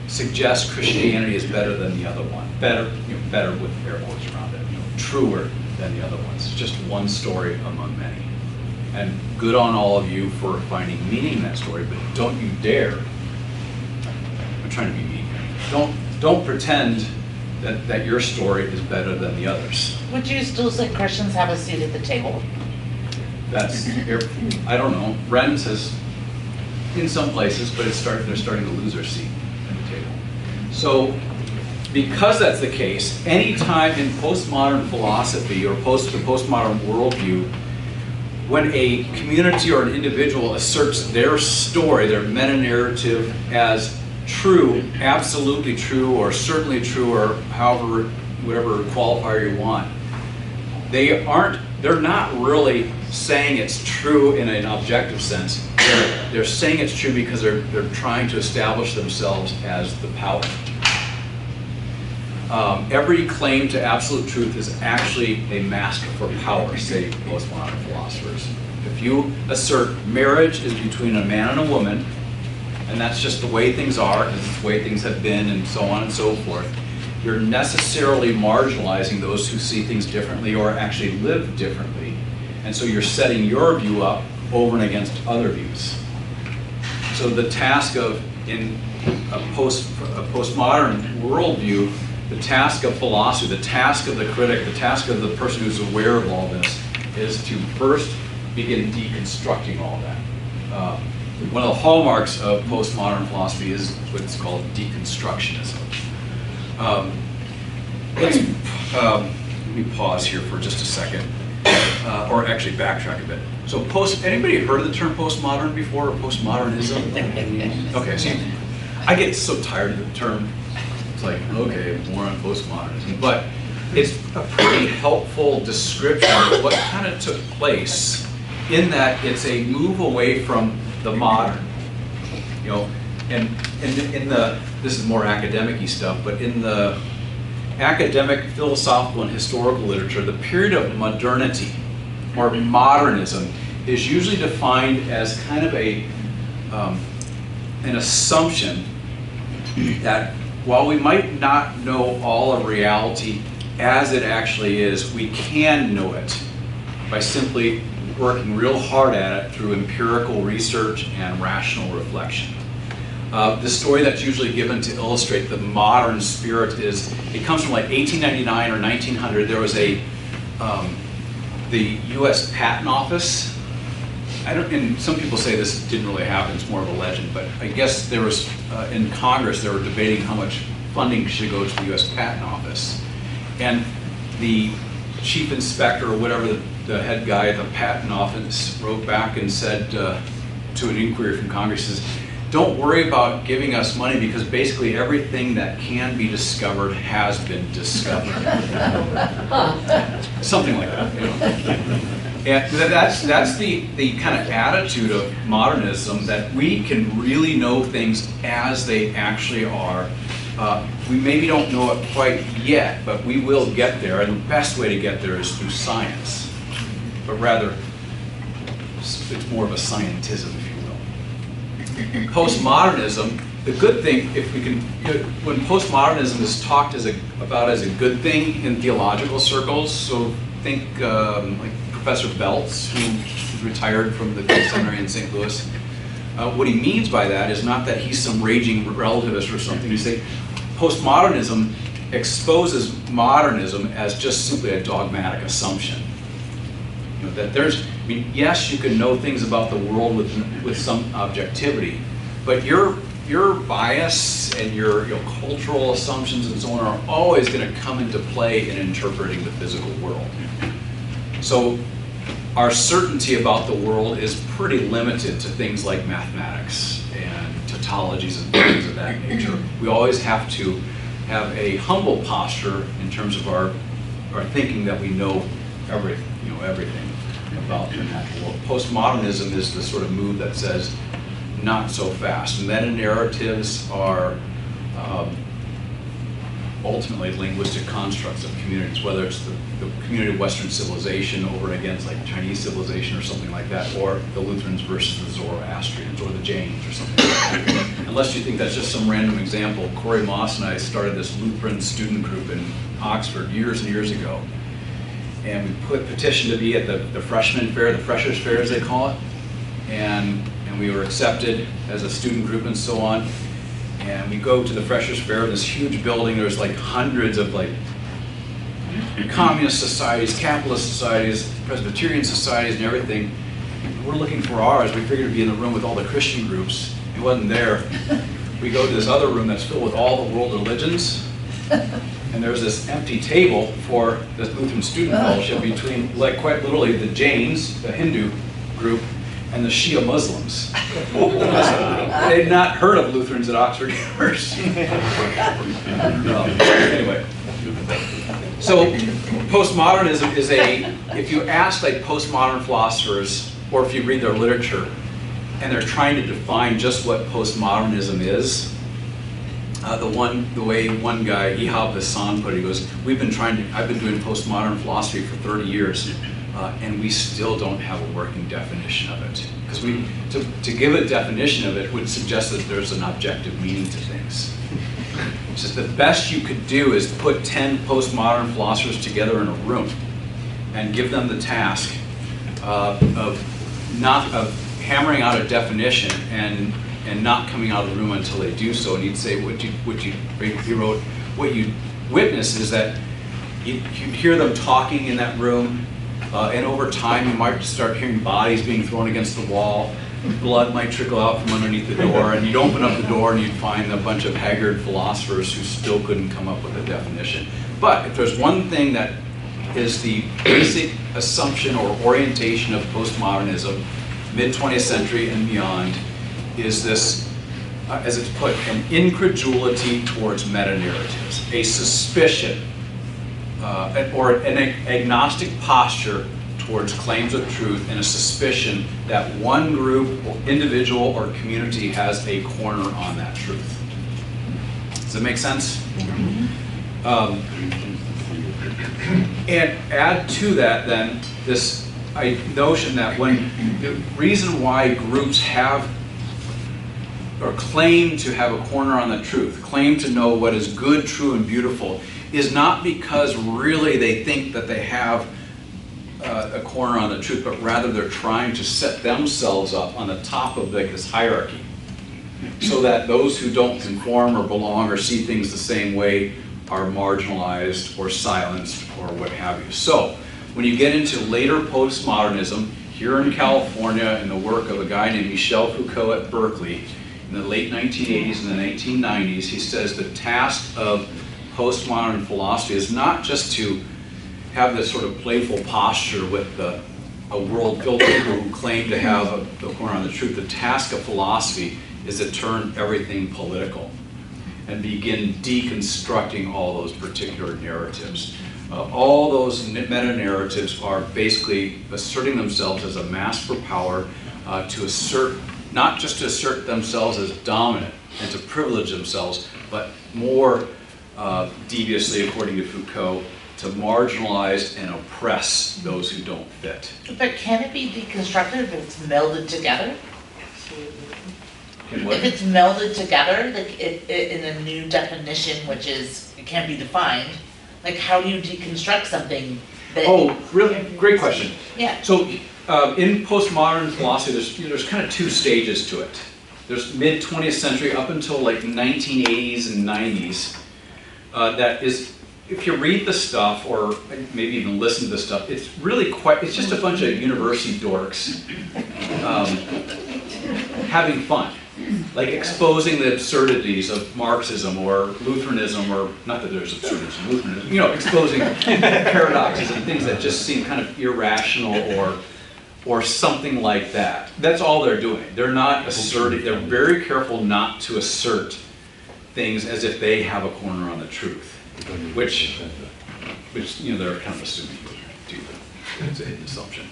suggest Christianity is better than the other one. Better, better with air quotes around it. Truer than the other ones. It's just one story among many. And good on all of you for finding meaning in that story, but don't you dare, I'm trying to be mean here, don't pretend that your story is better than the others. Would you still say Christians have a seat at the table? That's, I don't know, Ren says in some places, but they're starting to lose their seat at the table. So, because that's the case, any time in postmodern philosophy or the postmodern worldview, when a community or an individual asserts their story, their meta-narrative as true, absolutely true, or certainly true, or however, whatever qualifier you want, they're not really saying it's true in an objective sense. They're saying it's true because they're trying to establish themselves as the power. Every claim to absolute truth is actually a mask for power, say postmodern philosophers. If you assert marriage is between a man and a woman, and that's just the way things are, and it's the way things have been, and so on and so forth, you're necessarily marginalizing those who see things differently or actually live differently. And so you're setting your view up over and against other views. So the task of, in a postmodern worldview, the task of philosophy, the task of the critic, the task of the person who's aware of all this is to first begin deconstructing all that. One of the hallmarks of postmodern philosophy is what's called deconstructionism. Let me pause here for just a second, or actually backtrack a bit. So anybody heard of the term postmodern before, or postmodernism? Okay, see, I get so tired of the term. It's like, okay, more on postmodernism. But it's a pretty helpful description of what kind of took place, in that it's a move away from the modern. You know, and in the, this is more academic-y stuff, but in the academic, philosophical, and historical literature, the period of modernity, or modernism, is usually defined as kind of an assumption that while we might not know all of reality as it actually is, we can know it by simply working real hard at it through empirical research and rational reflection. The story that's usually given to illustrate the modern spirit is, it comes from like 1899 or 1900. There was the U.S. Patent Office. And some people say this didn't really happen, it's more of a legend, but I guess there was, in Congress, they were debating how much funding should go to the U.S. Patent Office. And the chief inspector, or whatever the head guy at the patent office, wrote back and said to an inquiry from Congress, says, don't worry about giving us money because basically everything that can be discovered has been discovered. Something like that, you know. And that's the kind of attitude of modernism, that we can really know things as they actually are. We maybe don't know it quite yet, but we will get there, and the best way to get there is through science. But rather, it's more of a scientism, if you will. Postmodernism, the good thing, if we can, when postmodernism is talked about as a good thing in theological circles, so think like Professor Belts, who's retired from the seminary in St. Louis, what he means by that is not that he's some raging relativist or something. He's saying postmodernism exposes modernism as just simply a dogmatic assumption. You know, that there's, I mean, yes, you can know things about the world with some objectivity, but your bias and your cultural assumptions and so on are always going to come into play in interpreting the physical world. So our certainty about the world is pretty limited to things like mathematics and tautologies and things of that nature. We always have to have a humble posture in terms of our thinking that we know everything about the natural world. Postmodernism is the sort of move that says, not so fast. Meta-narratives are ultimately linguistic constructs of communities, whether it's the community of Western civilization over against like Chinese civilization or something like that, or the Lutherans versus the Zoroastrians or the Jains or something like that. Unless you think that's just some random example, Corey Moss and I started this Lutheran student group in Oxford years and years ago. And we petitioned to be at the freshman fair, the freshers fair as they call it. And we were accepted as a student group and so on. And we go to the Freshers Fair, this huge building. There's like hundreds of like communist societies, capitalist societies, Presbyterian societies, and everything. And we're looking for ours. We figured it'd be in the room with all the Christian groups. It wasn't there. We go to this other room that's filled with all the world religions. And there's this empty table for the Lutheran Student Fellowship between, like, quite literally the Jains, the Hindu group, and the Shia Muslims. They'd not heard of Lutherans at Oxford University. Anyway, so postmodernism is if you ask like postmodern philosophers, or if you read their literature, and they're trying to define just what postmodernism is, the way one guy, Ihab Hassan, put it, he goes, I've been doing postmodern philosophy for 30 years, and we still don't have a working definition of it. Because to give a definition of it would suggest that there's an objective meaning to things. It's just the best you could do is put 10 postmodern philosophers together in a room and give them the task of hammering out a definition and not coming out of the room until they do so. And he'd say, he wrote, what you witness is that you'd hear them talking in that room, and over time you might start hearing bodies being thrown against the wall. Blood might trickle out from underneath the door, and you'd open up the door and you'd find a bunch of haggard philosophers who still couldn't come up with a definition. But if there's one thing that is the basic assumption or orientation of postmodernism, mid-20th century and beyond, is this, as it's put, an incredulity towards meta-narratives, a suspicion, or an agnostic posture towards claims of truth, and a suspicion that one group, or individual, or community has a corner on that truth. Does that make sense? And add to that then this notion that when the reason why groups have or claim to have a corner on the truth, claim to know what is good, true, and beautiful, is not because really they think that they have a corner on the truth, but rather they're trying to set themselves up on the top of like this hierarchy, so that those who don't conform or belong or see things the same way are marginalized or silenced or what have you. So when you get into later postmodernism, here in California, in the work of a guy named Michel Foucault at Berkeley, in the late 1980s and the 1990s, he says the task of postmodern philosophy is not just to have this sort of playful posture with a world filled with people who claim to have the corner on the truth. The task of philosophy is to turn everything political and begin deconstructing all those particular narratives. All those meta-narratives are basically asserting themselves as a mask for power, to assert, not just to assert themselves as dominant and to privilege themselves, but more deviously, according to Foucault, to marginalize and oppress those who don't fit. But can it be deconstructed if it's melded together? If it's melded together, like in a new definition, which is, it can't be defined, like how do you deconstruct something that... Oh, really? Great question. Yeah. So in postmodern philosophy, there's kind of two stages to it. There's mid-20th century up until like 1980s and 90s. That is, if you read the stuff or maybe even listen to the stuff, it's really quite, it's just a bunch of university dorks having fun. Like exposing the absurdities of Marxism or Lutheranism, or not that there's absurdities in Lutheranism, you know, exposing paradoxes and things that just seem kind of irrational or something like that. That's all they're doing. They're not asserting, they're very careful not to assert things as if they have a corner on the truth, which you know, they're kind of assuming to do. It's an assumption.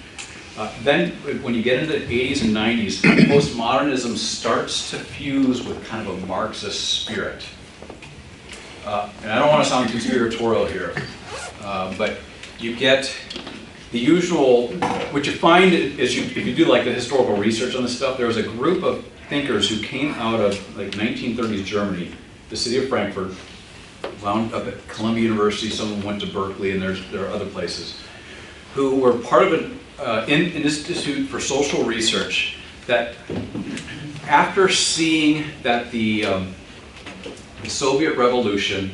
Then when you get into the 80s and 90s, postmodernism starts to fuse with kind of a Marxist spirit. And I don't want to sound conspiratorial here, but you get the usual, what you find is if you do like the historical research on this stuff, there was a group of thinkers who came out of like 1930s Germany, the city of Frankfurt, wound up at Columbia University, some of them went to Berkeley, and there are other places, who were part of an Institute for Social Research that, after seeing that the Soviet Revolution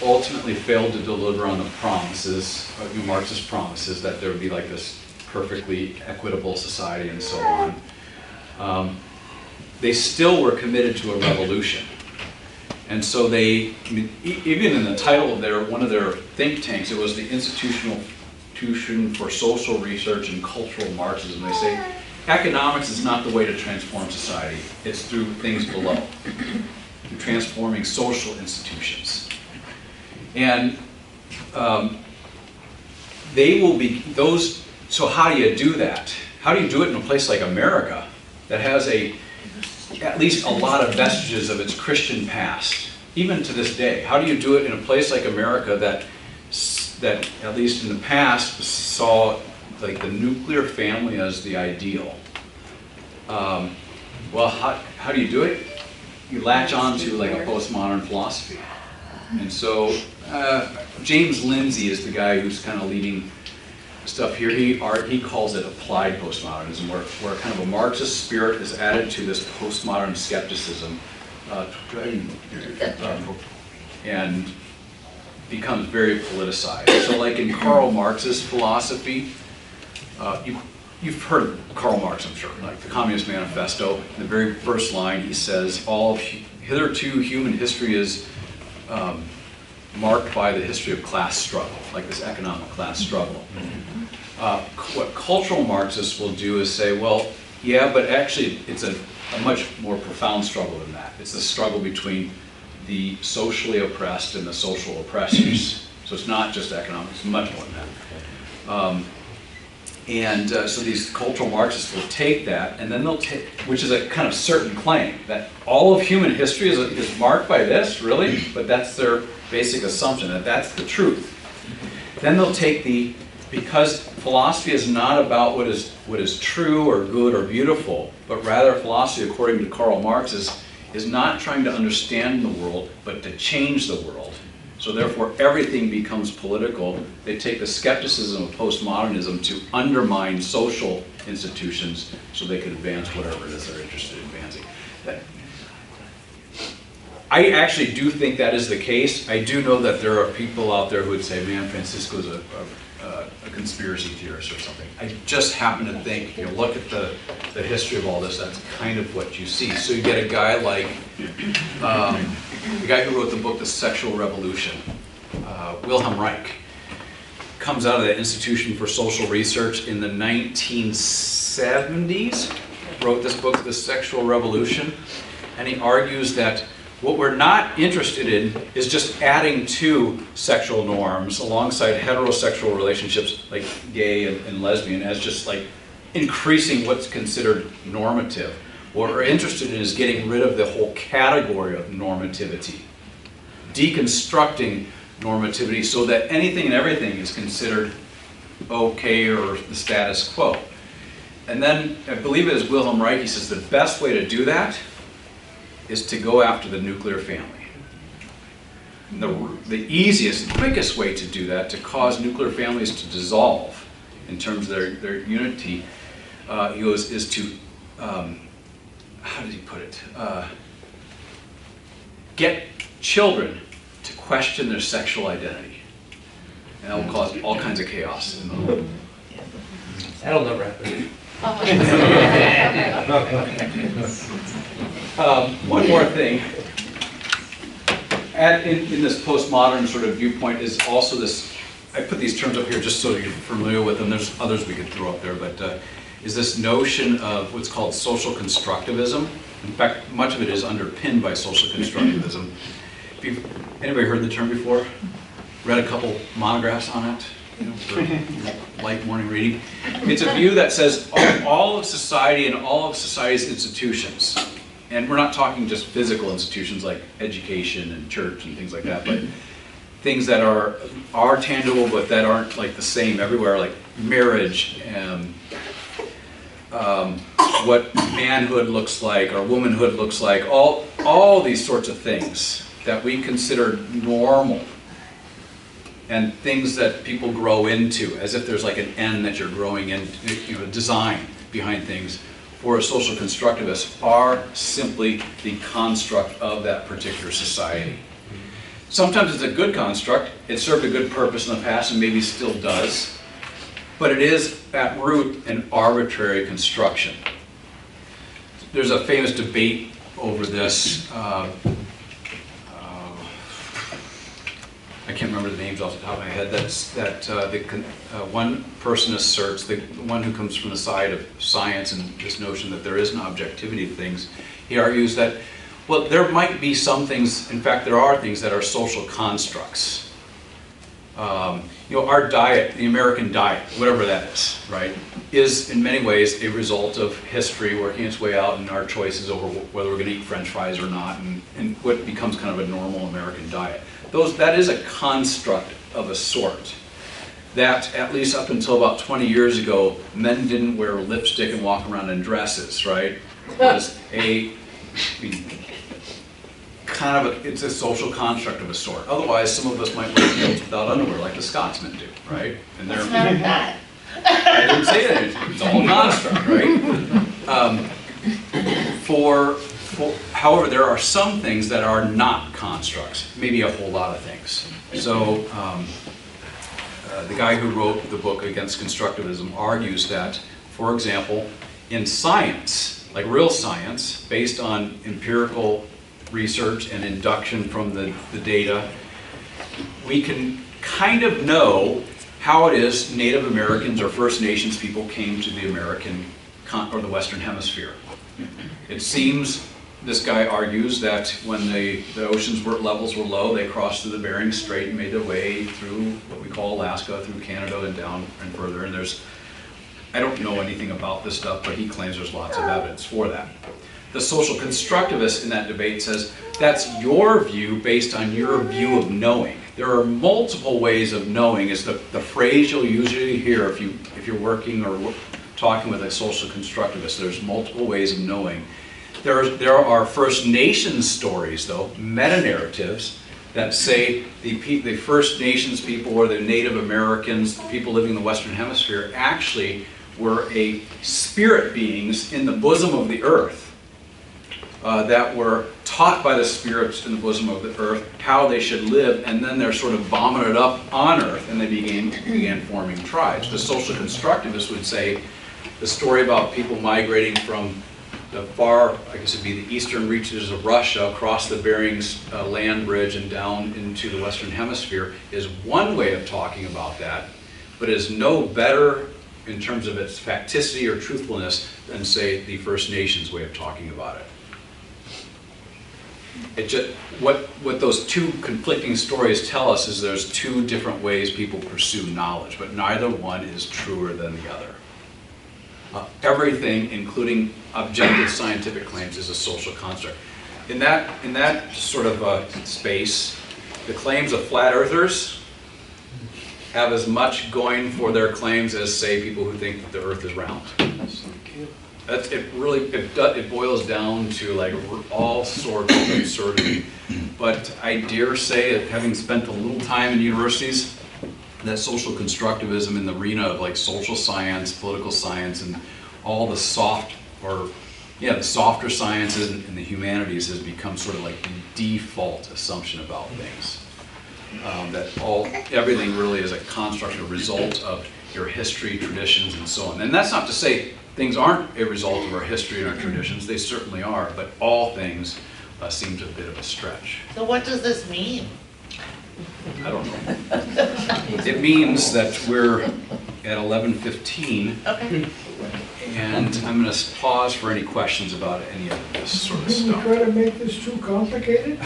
ultimately failed to deliver on the promises, Marxist promises, that there would be like this perfectly equitable society and so on, they still were committed to a revolution. And so they, I mean, even in the title of one of their think tanks, it was the Institution for Social Research and Cultural Marxism. They say economics is not the way to transform society. It's through things below, through transforming social institutions. And they will be those. So how do you do that? How do you do it in a place like America that has at least a lot of vestiges of its Christian past, even to this day? How do you do it in a place like America that at least in the past saw like the nuclear family as the ideal? Well, how do you do it? You latch on to like a postmodern philosophy. And so James Lindsay is the guy who's kind of leading stuff here. He calls it applied postmodernism, where kind of a Marxist spirit is added to this postmodern skepticism, and becomes very politicized. So like in Karl Marx's philosophy, you've heard Karl Marx, I'm sure, like the Communist Manifesto. In the very first line, he says, hitherto human history is marked by the history of class struggle, like this economic class struggle. What cultural Marxists will do is say, well, yeah, but actually it's a much more profound struggle than that. It's the struggle between the socially oppressed and the social oppressors. So it's not just economics, it's much more than that. So these cultural Marxists will take that, and then they'll take, which is a kind of certain claim, that all of human history is marked by this, really? But that's their basic assumption, that that's the truth. Then they'll take because philosophy is not about what is true or good or beautiful, but rather philosophy, according to Karl Marx, is not trying to understand the world, but to change the world. So therefore, everything becomes political. They take the skepticism of postmodernism to undermine social institutions so they can advance whatever it is they're interested in advancing. I actually do think that is the case. I do know that there are people out there who would say, man, Francisco's a conspiracy theorist or something. I just happen to think, if you look at the history of all this, that's kind of what you see. So you get a guy like the guy who wrote the book, The Sexual Revolution, Wilhelm Reich, comes out of the Institution for Social Research in the 1970s, wrote this book, The Sexual Revolution, and he argues that what we're not interested in is just adding to sexual norms alongside heterosexual relationships like gay and lesbian as just like increasing what's considered normative. What we're interested in is getting rid of the whole category of normativity, deconstructing normativity so that anything and everything is considered okay or the status quo. And then, I believe it is Wilhelm Reich, he says the best way to do that is to go after the nuclear family. And the easiest, quickest way to do that, to cause nuclear families to dissolve in terms of their unity, he goes, is to, how did he put it? Get children to question their sexual identity. And that will cause all kinds of chaos in the home. That'll never happen. One more thing. In this postmodern sort of viewpoint is also this, I put these terms up here just so you're familiar with them. There's others we could throw up there, but is this notion of what's called social constructivism. In fact, much of it is underpinned by social constructivism. Anybody heard the term before? Read a couple monographs on it? You know, for light morning reading. It's a view that says all of society and all of society's institutions, and we're not talking just physical institutions like education and church and things like that, but things that are tangible but that aren't like the same everywhere, like marriage and what manhood looks like or womanhood looks like, all these sorts of things that we consider normal and things that people grow into as if there's like an end that you're growing in, you know, design behind things, for a social constructivist are simply the construct of that particular society. Sometimes it's a good construct, it served a good purpose in the past and maybe still does, but it is at root an arbitrary construction. There's a famous debate over this. I can't remember the names off the top of my head. One person asserts, the one who comes from the side of science and this notion that there is an objectivity to things, he argues that, well, there might be some things, in fact there are things that are social constructs. You know, our diet, the American diet, whatever that is, right, is in many ways a result of history working its way out and our choices over whether we're going to eat French fries or not, and what becomes kind of a normal American diet. That is a construct of a sort that, at least up until about 20 years ago, men didn't wear lipstick and walk around in dresses, right? It was it's a social construct of a sort. Otherwise, some of us might wear clothes without underwear, like the Scotsmen do, right? And It's not that. I didn't say that. It's a whole construct, right? However, there are some things that are not constructs, maybe a whole lot of things. So the guy who wrote the book Against Constructivism argues that, for example, in science, like real science, based on empirical research and induction from the data, we can kind of know how it is Native Americans or First Nations people came to the American or the Western Hemisphere. It seems, this guy argues, that when the oceans levels were low, they crossed through the Bering Strait and made their way through what we call Alaska, through Canada and down and further. And I don't know anything about this stuff, but he claims there's lots of evidence for that. The social constructivist in that debate says that's your view based on your view of knowing. There are multiple ways of knowing is the phrase you'll usually hear if you're working or talking with a social constructivist. There's multiple ways of knowing. There are First Nations stories, though, meta-narratives, that say the First Nations people or the Native Americans, the people living in the Western Hemisphere, actually were spirit beings in the bosom of the earth that were taught by the spirits in the bosom of the earth how they should live, and then they're sort of vomited up on earth, and they began forming tribes. The social constructivists would say the story about people migrating from the far, I guess it'd be the eastern reaches of Russia, across the Bering's land bridge and down into the Western Hemisphere is one way of talking about that, but is no better in terms of its facticity or truthfulness than, say, the First Nations way of talking about it. It just, what those two conflicting stories tell us is there's two different ways people pursue knowledge, but neither one is truer than the other. Everything, including objective scientific claims, is a social construct. In that sort of space, the claims of flat earthers have as much going for their claims as, say, people who think that the earth is round. It boils down to like all sorts of absurdity. But I dare say that, having spent a little time in universities, that social constructivism in the arena of like social science, political science, and all the the softer sciences and the humanities has become sort of like the default assumption about things. Everything really is a construct, a result of your history, traditions, and so on. And that's not to say things aren't a result of our history and our traditions. They certainly are, but all things seems a bit of a stretch. So what does this mean? I don't know. It means that we're at 11:15, Okay. and I'm going to pause for any questions about any of this sort of Can we stuff. try to make this too complicated?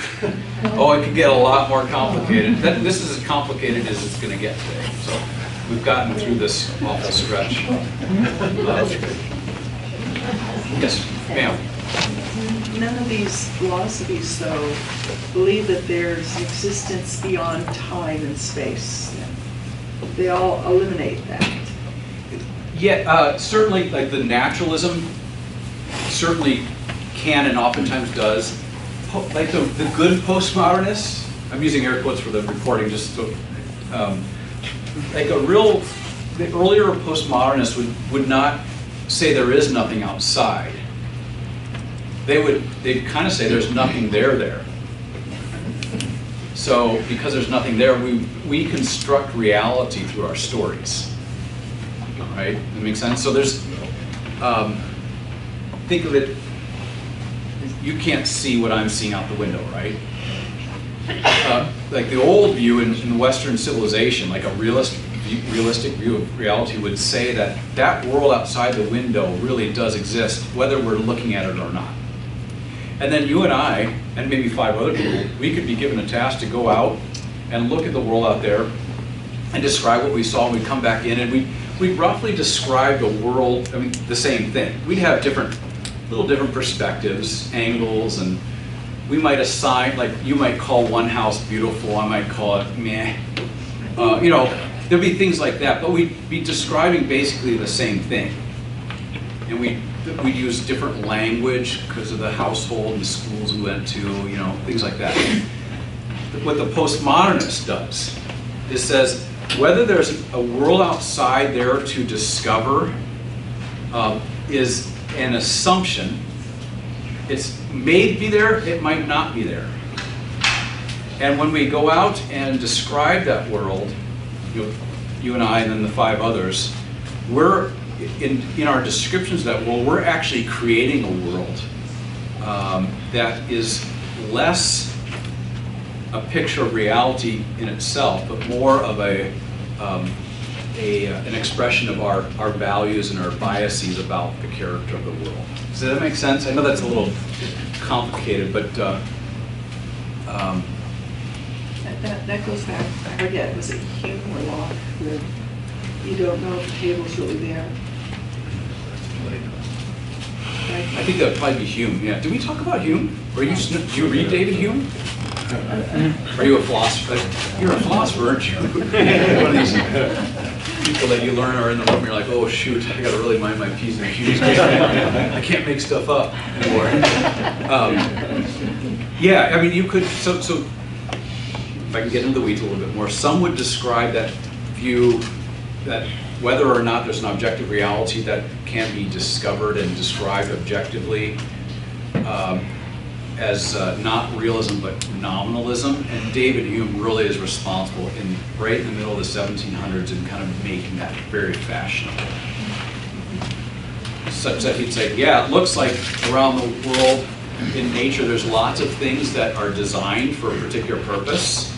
Oh, it could get a lot more complicated. This is as complicated as it's going to get today. So we've gotten through this awful stretch. Yes, ma'am. None of these philosophies, though, believe that there's existence beyond time and space. They all eliminate that. Yeah, certainly, like the naturalism certainly can and oftentimes does. Like the good postmodernists, I'm using air quotes for the recording just to, like the earlier postmodernists would not say there is nothing outside. They'd kind of say there's nothing there. So because there's nothing there, we construct reality through our stories. Right? That makes sense? So there's, think of it, you can't see what I'm seeing out the window, right? Like the old view in Western civilization, like a realistic view of reality would say that world outside the window really does exist, whether we're looking at it or not. And then you and I, and maybe 5 other people, we could be given a task to go out and look at the world out there and describe what we saw, and we'd come back in and we'd roughly describe the world, I mean, the same thing. We'd have little different perspectives, angles, and we might assign, like you might call one house beautiful, I might call it meh. There'd be things like that, but we'd be describing basically the same thing. And we'd use different language because of the household and the schools we went to, things like that. What the postmodernist does is says, whether there's a world outside there to discover is an assumption. It's may be there, it might not be there. And when we go out and describe that world, you and I and then the 5 others, we're in our descriptions of that world, we're actually creating a world that is less a picture of reality in itself, but more of an expression of our values and our biases about the character of the world. Does that make sense? I know that's a little complicated, but That goes back, I forget, was it Hume or Locke, where you don't know if the table's really there. I think that would probably be Hume. Yeah. Did we talk about Hume? Do you read David Hume? Are you a philosopher? You're a philosopher, aren't you? One of these people that you learn are in the room. You're like, oh shoot, I got to really mind my P's and Q's. I can't make stuff up anymore. Yeah, I mean, you could. So if I can get into the weeds a little bit more, some would describe that view that whether or not there's an objective reality that can be discovered and described objectively as not realism but nominalism, and David Hume really is responsible right in the middle of the 1700s in kind of making that very fashionable. Such that he'd say, yeah, it looks like around the world in nature there's lots of things that are designed for a particular purpose,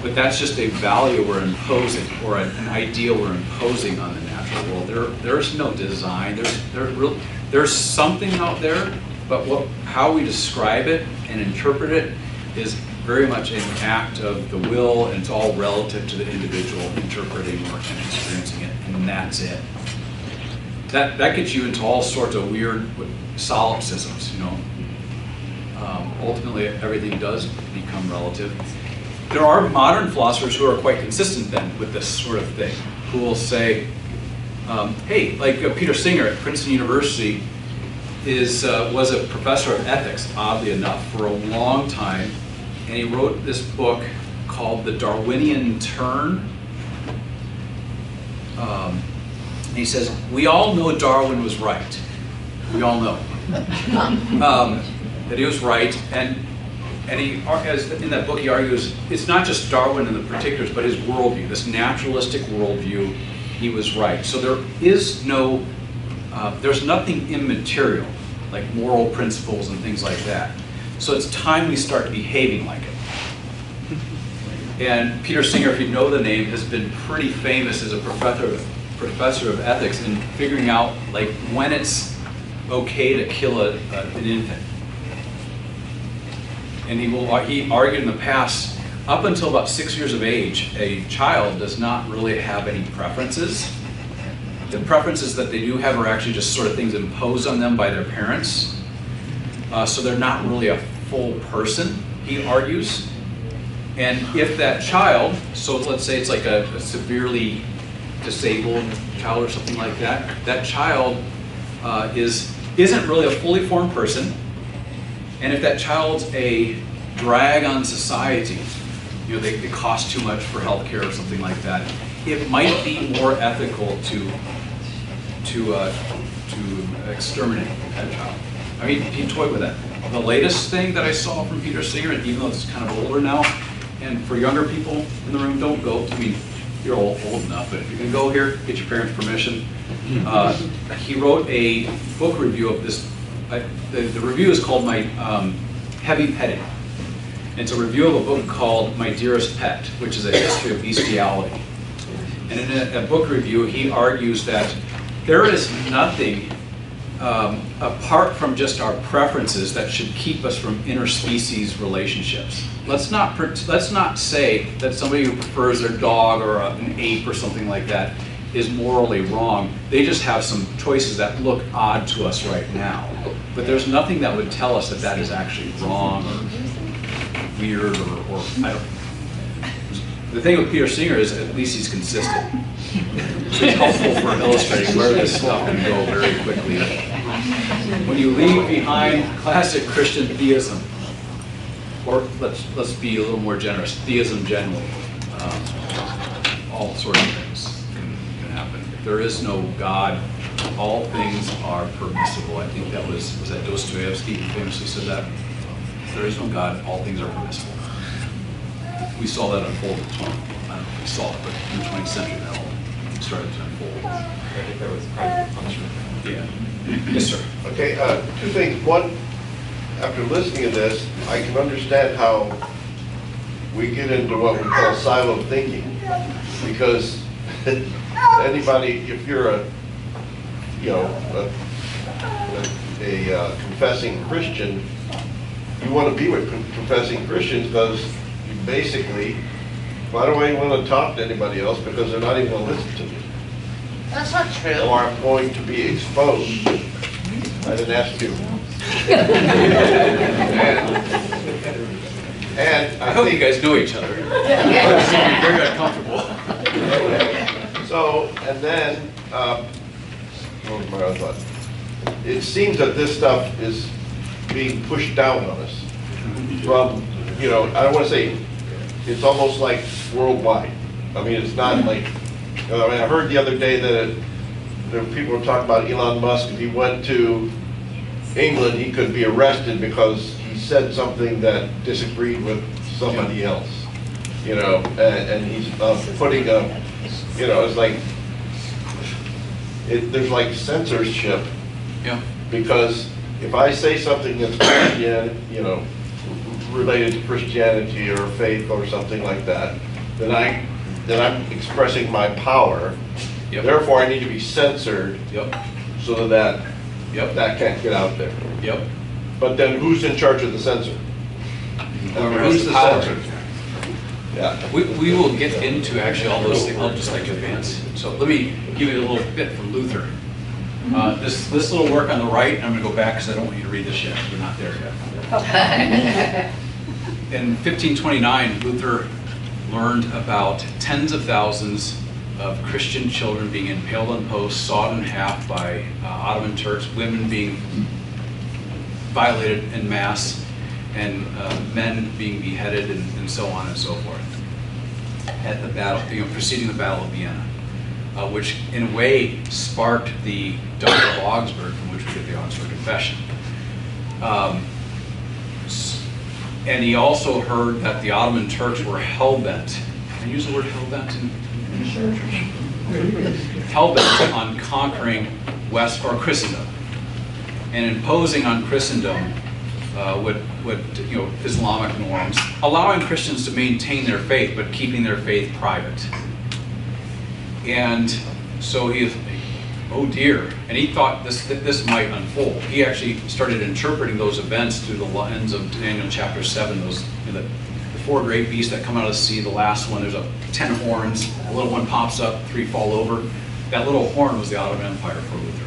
but that's just a value we're imposing, or an ideal we're imposing on the natural world. There's no design. There's something out there, but how we describe it and interpret it is very much an act of the will, and it's all relative to the individual interpreting or experiencing it, and that's it. That gets you into all sorts of weird solipsisms, you know. Ultimately, everything does become relative. There are modern philosophers who are quite consistent then with this sort of thing, who will say, hey, like Peter Singer at Princeton University was a professor of ethics, oddly enough, for a long time, and he wrote this book called The Darwinian Turn. And he says, we all know Darwin was right. We all know that he was right, and he, as in that book, he argues it's not just Darwin in the particulars, but his worldview, this naturalistic worldview. He was right. So there is no, there's nothing immaterial like moral principles and things like that. So it's time we start behaving like it. And Peter Singer, if you know the name, has been pretty famous as a professor of ethics in figuring out like when it's okay to kill an infant. And he argued in the past, up until about 6 years of age, a child does not really have any preferences. The preferences that they do have are actually just sort of things imposed on them by their parents. So they're not really a full person, he argues. And if that child, so let's say it's like a severely disabled child or something like that, that child isn't really a fully formed person. And if that child's a drag on society, you know, they cost too much for healthcare or something like that, it might be more ethical to exterminate that child. I mean, he toyed with that. The latest thing that I saw from Peter Singer, and even though it's kind of older now, and for younger people in the room, don't go. I mean, you're old enough, but if you can go here, get your parents' permission. He wrote a book review of this. The review is called My Heavy Petting. It's a review of a book called My Dearest Pet, which is a history of bestiality. And in a book review, he argues that there is nothing apart from just our preferences that should keep us from interspecies relationships. Let's not say that somebody who prefers their dog or an ape or something like that is morally wrong. They just have some choices that look odd to us right now. But there's nothing that would tell us that that is actually wrong or weird or I don't. The thing with Peter Singer is at least he's consistent. It's helpful for illustrating where this stuff can go very quickly. When you leave behind classic Christian theism, or let's be a little more generous, theism generally, all sorts of things can happen. If there is no God, all things are permissible. I think that was that Dostoevsky who famously said that? If there is no God, all things are permissible. We saw that unfold I don't know if we saw it, but in the 20th century that all started to unfold. I think that was private punishment. Yeah. Yes, sir. Okay, two things. One, after listening to this, I can understand how we get into what we call silo thinking, because anybody, if you're a confessing Christian, you want to be with confessing Christians because you basically, why do I want to talk to anybody else? Because they're not even going to listen to me. That's not true. Or I'm going to be exposed. I didn't ask you. And I hope you guys know each other. Yeah. Very uncomfortable. So, and then, what was my other thought? It seems that this stuff is being pushed down on us from, I don't want to say it's almost like worldwide. I mean, it's not like, I mean, I heard the other day that people were talking about Elon Musk. If he went to England, he could be arrested because he said something that disagreed with somebody else, you know, and he's putting a, you know, it's like, there's like censorship. Yeah. Because if I say something that's Christian, you know, related to Christianity or faith or something like that, then I'm expressing my power. Yep. Therefore, I need to be censored. Yep. So that Yep. that can't get out there. Yep. But then who's in charge of the censor? Whoever has Who's the the power. censor? Yeah. We will get into actually all those things. I'll just like to advance. So let me give you a little bit from Luther. This little work on the right, I'm going to go back because I don't want you to read this yet. We're not there yet. In 1529, Luther learned about tens of thousands of Christian children being impaled on posts, sawed in half by Ottoman Turks, women being violated en masse, and men being beheaded, and so on and so forth at the battle, preceding the Battle of Vienna, which in a way sparked the Doctrine of Augsburg, from which we get the Augsburg Confession. And he also heard that the Ottoman Turks were hell-bent. Can I use the word hell-bent in hell-bent on conquering West or Christendom and imposing on Christendom Islamic norms, allowing Christians to maintain their faith but keeping their faith private. And so he, oh dear, and he thought this might unfold. He actually started interpreting those events through the lens of Daniel chapter 7. Those the four great beasts that come out of the sea. The last one, there's 10 horns. A little one pops up, 3 fall over. That little horn was the Ottoman Empire for Luther.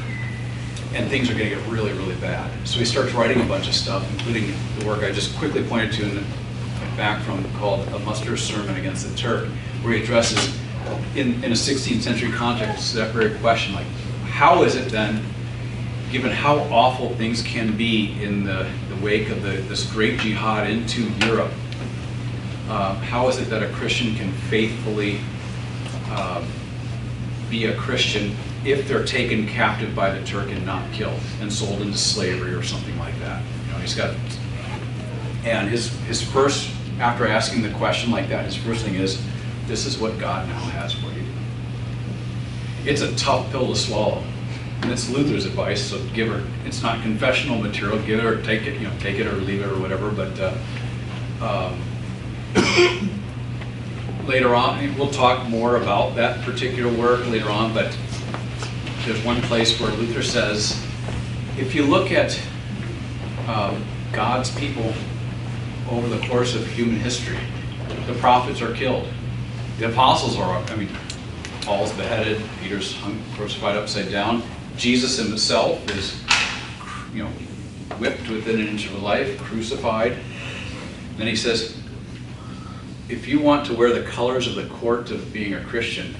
And things are going to get really, really bad. So he starts writing a bunch of stuff, including the work I just quickly pointed to in the back from, called A Muster's Sermon Against the Turk, where he addresses in a 16th century context that very question, like, how is it then, given how awful things can be in the wake of this great jihad into Europe, how is it that a Christian can faithfully be a Christian if they're taken captive by the Turk and not killed and sold into slavery or something like that? You know, he's got, and his first, after asking the question like that, his first thing is, this is what God now has for you. It's a tough pill to swallow, and it's Luther's advice. So give her. It's not confessional material. Give it or take it. You know, take it or leave it or whatever. But later on, we'll talk more about that particular work later on. But there's one place where Luther says, if you look at God's people over the course of human history, the prophets are killed. The apostles are, I mean, Paul's beheaded, Peter's hung, crucified upside down. Jesus himself is, you know, whipped within an inch of a life, crucified. Then he says, if you want to wear the colors of the court of being a Christian,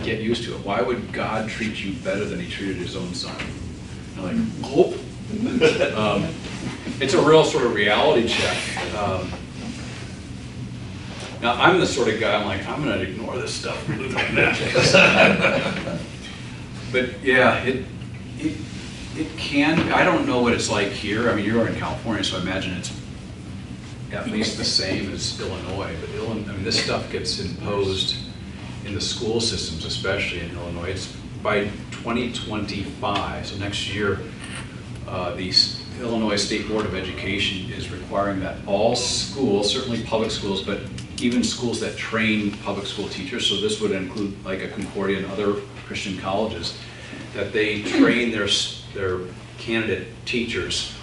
get used to it. Why would God treat you better than he treated his own son? And I'm like, hope. It's a real sort of reality check. Now, I'm the sort of guy, I'm like, I'm going to ignore this stuff. But yeah, it can, I don't know what it's like here. I mean, you're in California, so I imagine it's at least the same as Illinois. But I mean, this stuff gets imposed in the school systems, especially in Illinois. It's by 2025, so next year, the Illinois State Board of Education is requiring that all schools, certainly public schools, but even schools that train public school teachers, so this would include like a Concordia and other Christian colleges, that they train their candidate teachers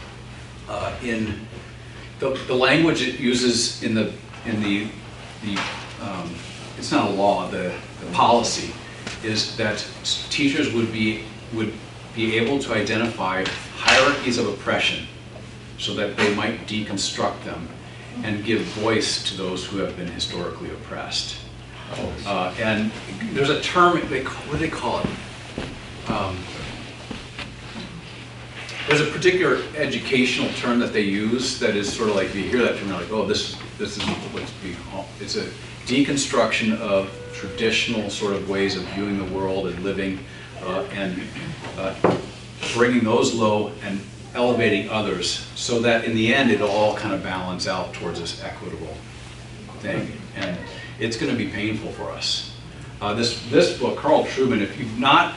in the language it uses in the it's not a law, the policy is that teachers would be able to identify hierarchies of oppression so that they might deconstruct them and give voice to those who have been historically oppressed. And there's a term, what do they call it? There's a particular educational term that they use that is sort of like, you hear that term, you're like, oh, this this is what's being, it's a deconstruction of traditional sort of ways of viewing the world and living, and bringing those low and elevating others, so that in the end it'll all kind of balance out towards this equitable thing. And it's going to be painful for us. This book, Carl Trueman, if you've not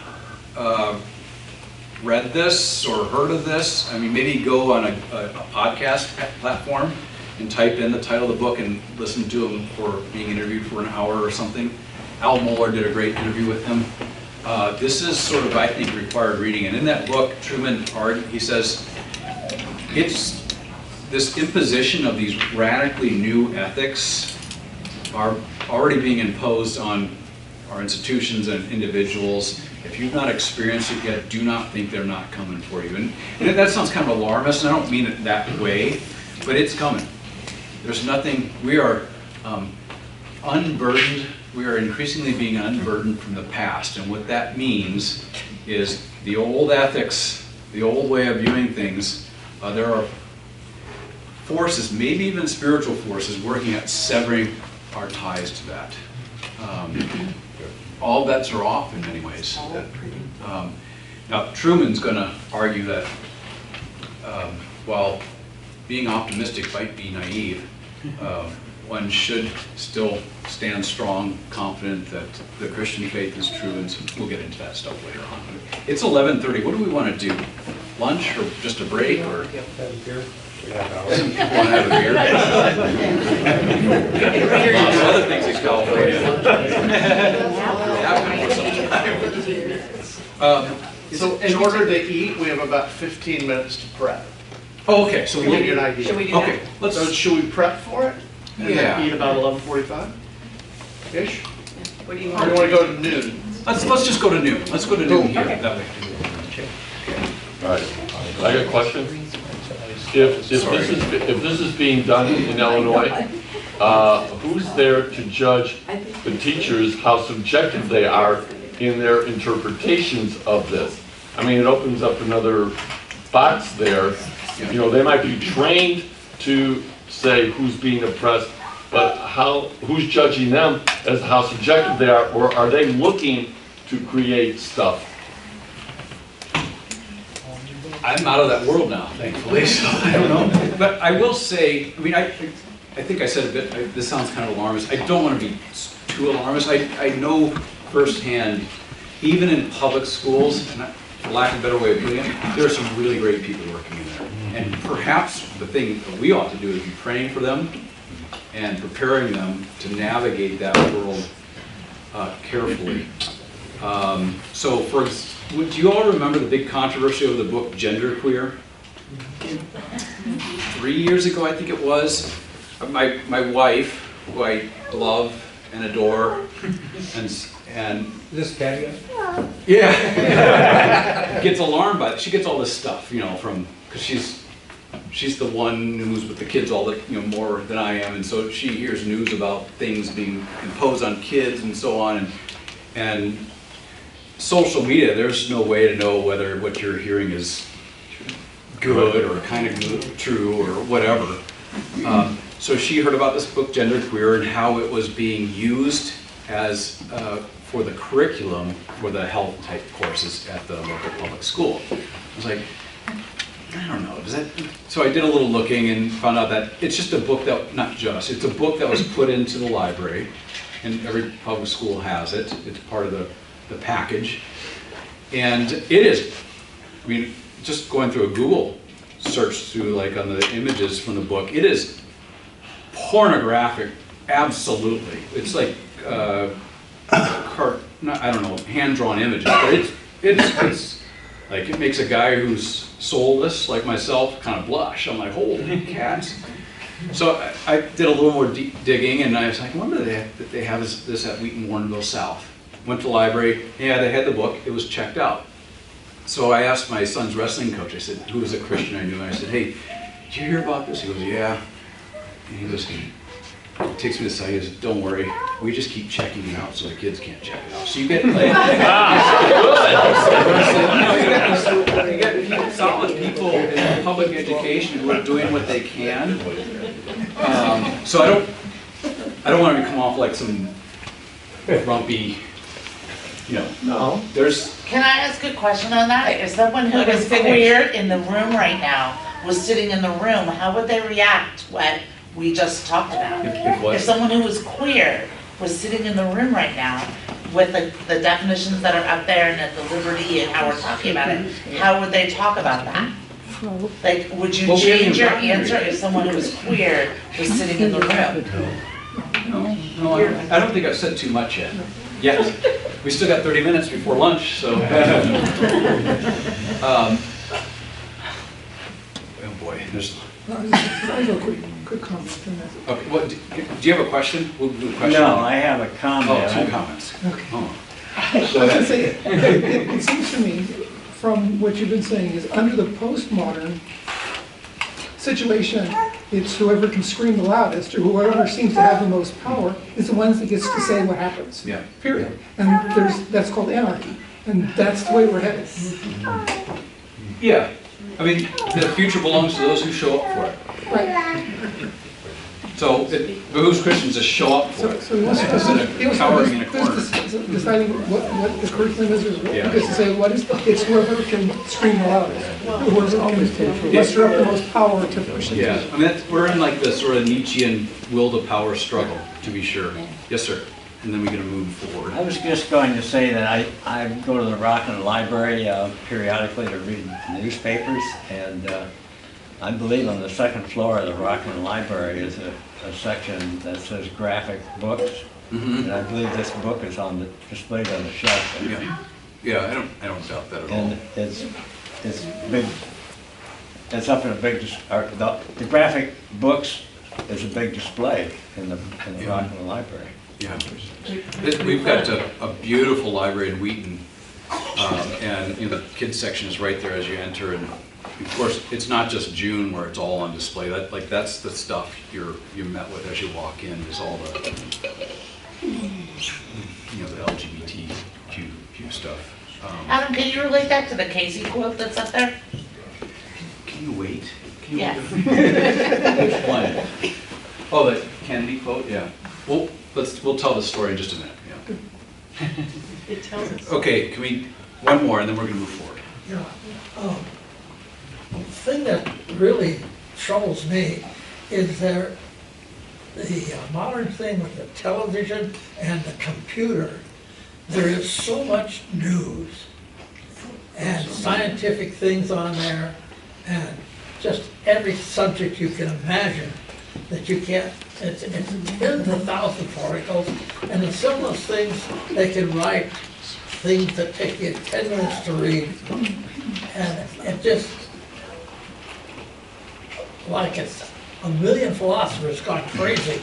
read this or heard of this, I mean, maybe go on a podcast platform and type in the title of the book and listen to him for being interviewed for an hour or something. Al Mohler did a great interview with him. This is sort of, I think, required reading. And in that book, Trueman, he says, it's this imposition of these radically new ethics are already being imposed on our institutions and individuals. If you've not experienced it yet, do not think they're not coming for you. And that sounds kind of alarmist, and I don't mean it that way, but it's coming. There's nothing, we are unburdened, we are increasingly being unburdened from the past, and what that means is the old ethics, the old way of viewing things, there are forces, maybe even spiritual forces, working at severing our ties to that. All bets are off in many ways. Now, Trueman's going to argue that while being optimistic might be naive, one should still stand strong, confident that the Christian faith is true, and so we'll get into that stuff later on. It's 11:30. What do we want to do? Lunch or just a break? Or some people want to have a beer. There's other things in California. So in order to eat, we have about 15 minutes to prep. Oh, okay. So To give you an idea. Should we do okay. that? So should we prep for it? And Yeah. then eat about 11:45-ish? What do you Or want? do you want to go to noon? Let's just go to noon. Let's go to noon here. Okay. That way. All right, I got a question. If this is being done in Illinois, who's there to judge the teachers how subjective they are in their interpretations of this? I mean, it opens up another box there. You know, they might be trained to say who's being oppressed, but who's judging them as how subjective they are, or are they looking to create stuff? I'm out of that world now, thankfully, so I don't know. But I will say, I mean, I think I said a bit, this sounds kind of alarmist. I don't want to be too alarmist. I know firsthand, even in public schools, and for lack of a better way of putting it, there are some really great people working in there. And perhaps the thing that we ought to do is be praying for them and preparing them to navigate that world carefully. So do you all remember the big controversy over the book Genderqueer? 3 years ago, I think it was. My wife, who I love and adore, and This caveat? yeah, gets alarmed by it. She gets all this stuff, you know, because she's the one who's with the kids all the, you know, more than I am, and so she hears news about things being imposed on kids and so on, and social media, there's no way to know whether what you're hearing is good or kind of true or whatever. So she heard about this book, Genderqueer, and how it was being used as for the curriculum for the health type courses at the local public school. I was like, I don't know, so I did a little looking and found out that it's just a book it's a book that was put into the library, and every public school has it. It's part of the package. And it is, I mean, just going through a Google search through, like, on the images from the book, it is pornographic, absolutely. It's like, I don't know, hand-drawn images, but it's like, it makes a guy who's soulless, like myself, kind of blush. I'm like, holy cats. So I did a little more digging, and I was like, I wonder if they have this at Wheaton Warrenville South. Went to the library, yeah, they had the book, it was checked out. So I asked my son's wrestling coach, I said, who was a Christian I knew, and I said, hey, did you hear about this? He goes, yeah. And he goes, he takes me to the side, he goes, don't worry, we just keep checking it out so the kids can't check it out. So you get, like, you get solid people in public education who are doing what they can, So I don't want to come off like some grumpy, No. there's, Can I ask a question on that? If someone who is queer in the room right now was sitting in the room, how would they react what we just talked about? if what? If someone who was queer was sitting in the room right now with the definitions that are up there and the liberty and how we're talking about it, how would they talk about that? Like, would you Well, we haven't change your gotten there answer yet. if someone who was queer was sitting in the room? No, I don't think I've said too much yet. Yes. We still got 30 minutes before lunch, so. Oh boy, there's, I have a quick comment on that. okay, what, do you have a question? We'll do a question. No, I have a comment. Oh, two comments. Okay. Oh. I was gonna say, it seems to me, from what you've been saying, is under the postmodern situation, it's whoever can scream the loudest, or whoever seems to have the most power, is the ones that gets to say what happens. Yeah. Period. And that's called anarchy, and that's the way we're headed. Yeah, I mean, the future belongs to those who show up for it. Right. So it behooves Christians to show up for it. So he wants to, Instead of cowering in a corner. deciding what the curriculum is, Yeah. because to say what is, it's whoever can scream the loudest, whoever can muster up the most power to push it. Yeah, I mean, we're in like this sort of Nietzschean will to power struggle, to be sure. Yes, sir. And then we're going to move forward. I was just going to say that I go to the Rockland Library periodically to read newspapers, and I believe on the second floor of the Rockland Library is a section that says graphic books, and I believe this book is displayed on the shelf there. Yeah, yeah, I don't doubt that at all. And it's big. It's up in a big. The graphic books is a big display in the Yeah. Rockland Library. Yeah, we've got a beautiful library in Wheaton, and the kids section is right there as you enter. And of course, it's not just June where it's all on display. That's the stuff you met with as you walk in. Is all the the LGBTQ stuff. Adam, can you relate that to the Casey quote that's up there? Can you wait? Can you Yes. wait? Which one? Oh, the Kennedy quote. Yeah. Well, we'll tell the story in just a minute. Yeah. It tells us. Okay, can we, one more and then we're gonna move forward. Yeah. The thing that really troubles me is the modern thing with the television and the computer. There is so much news and scientific things on there and just every subject you can imagine that you can't, it's tens of thousands of articles, and in some of those things, they can write things that take you 10 minutes to read, and it just, like it's a million philosophers gone crazy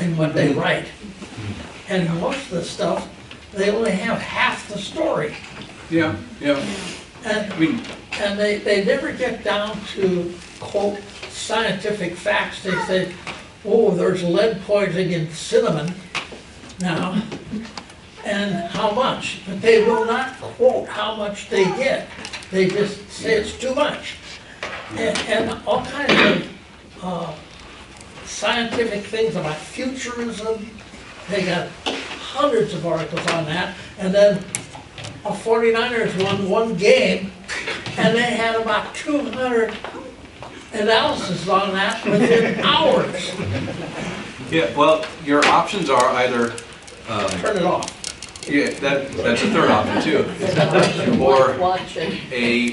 in what they write. And most of the stuff, they only have half the story. Yeah, yeah. And, I mean, and they never get down to, quote, scientific facts. They say, oh, there's lead poisoning in cinnamon now, and how much? But they will not quote how much they get. They just say it's too much. And all kinds of scientific things about futurism. They got hundreds of articles on that. And then the 49ers won one game, and they had about 200 analysis on that within hours. yeah, well, your options are either, Turn it off. yeah, that's a third option too. Or a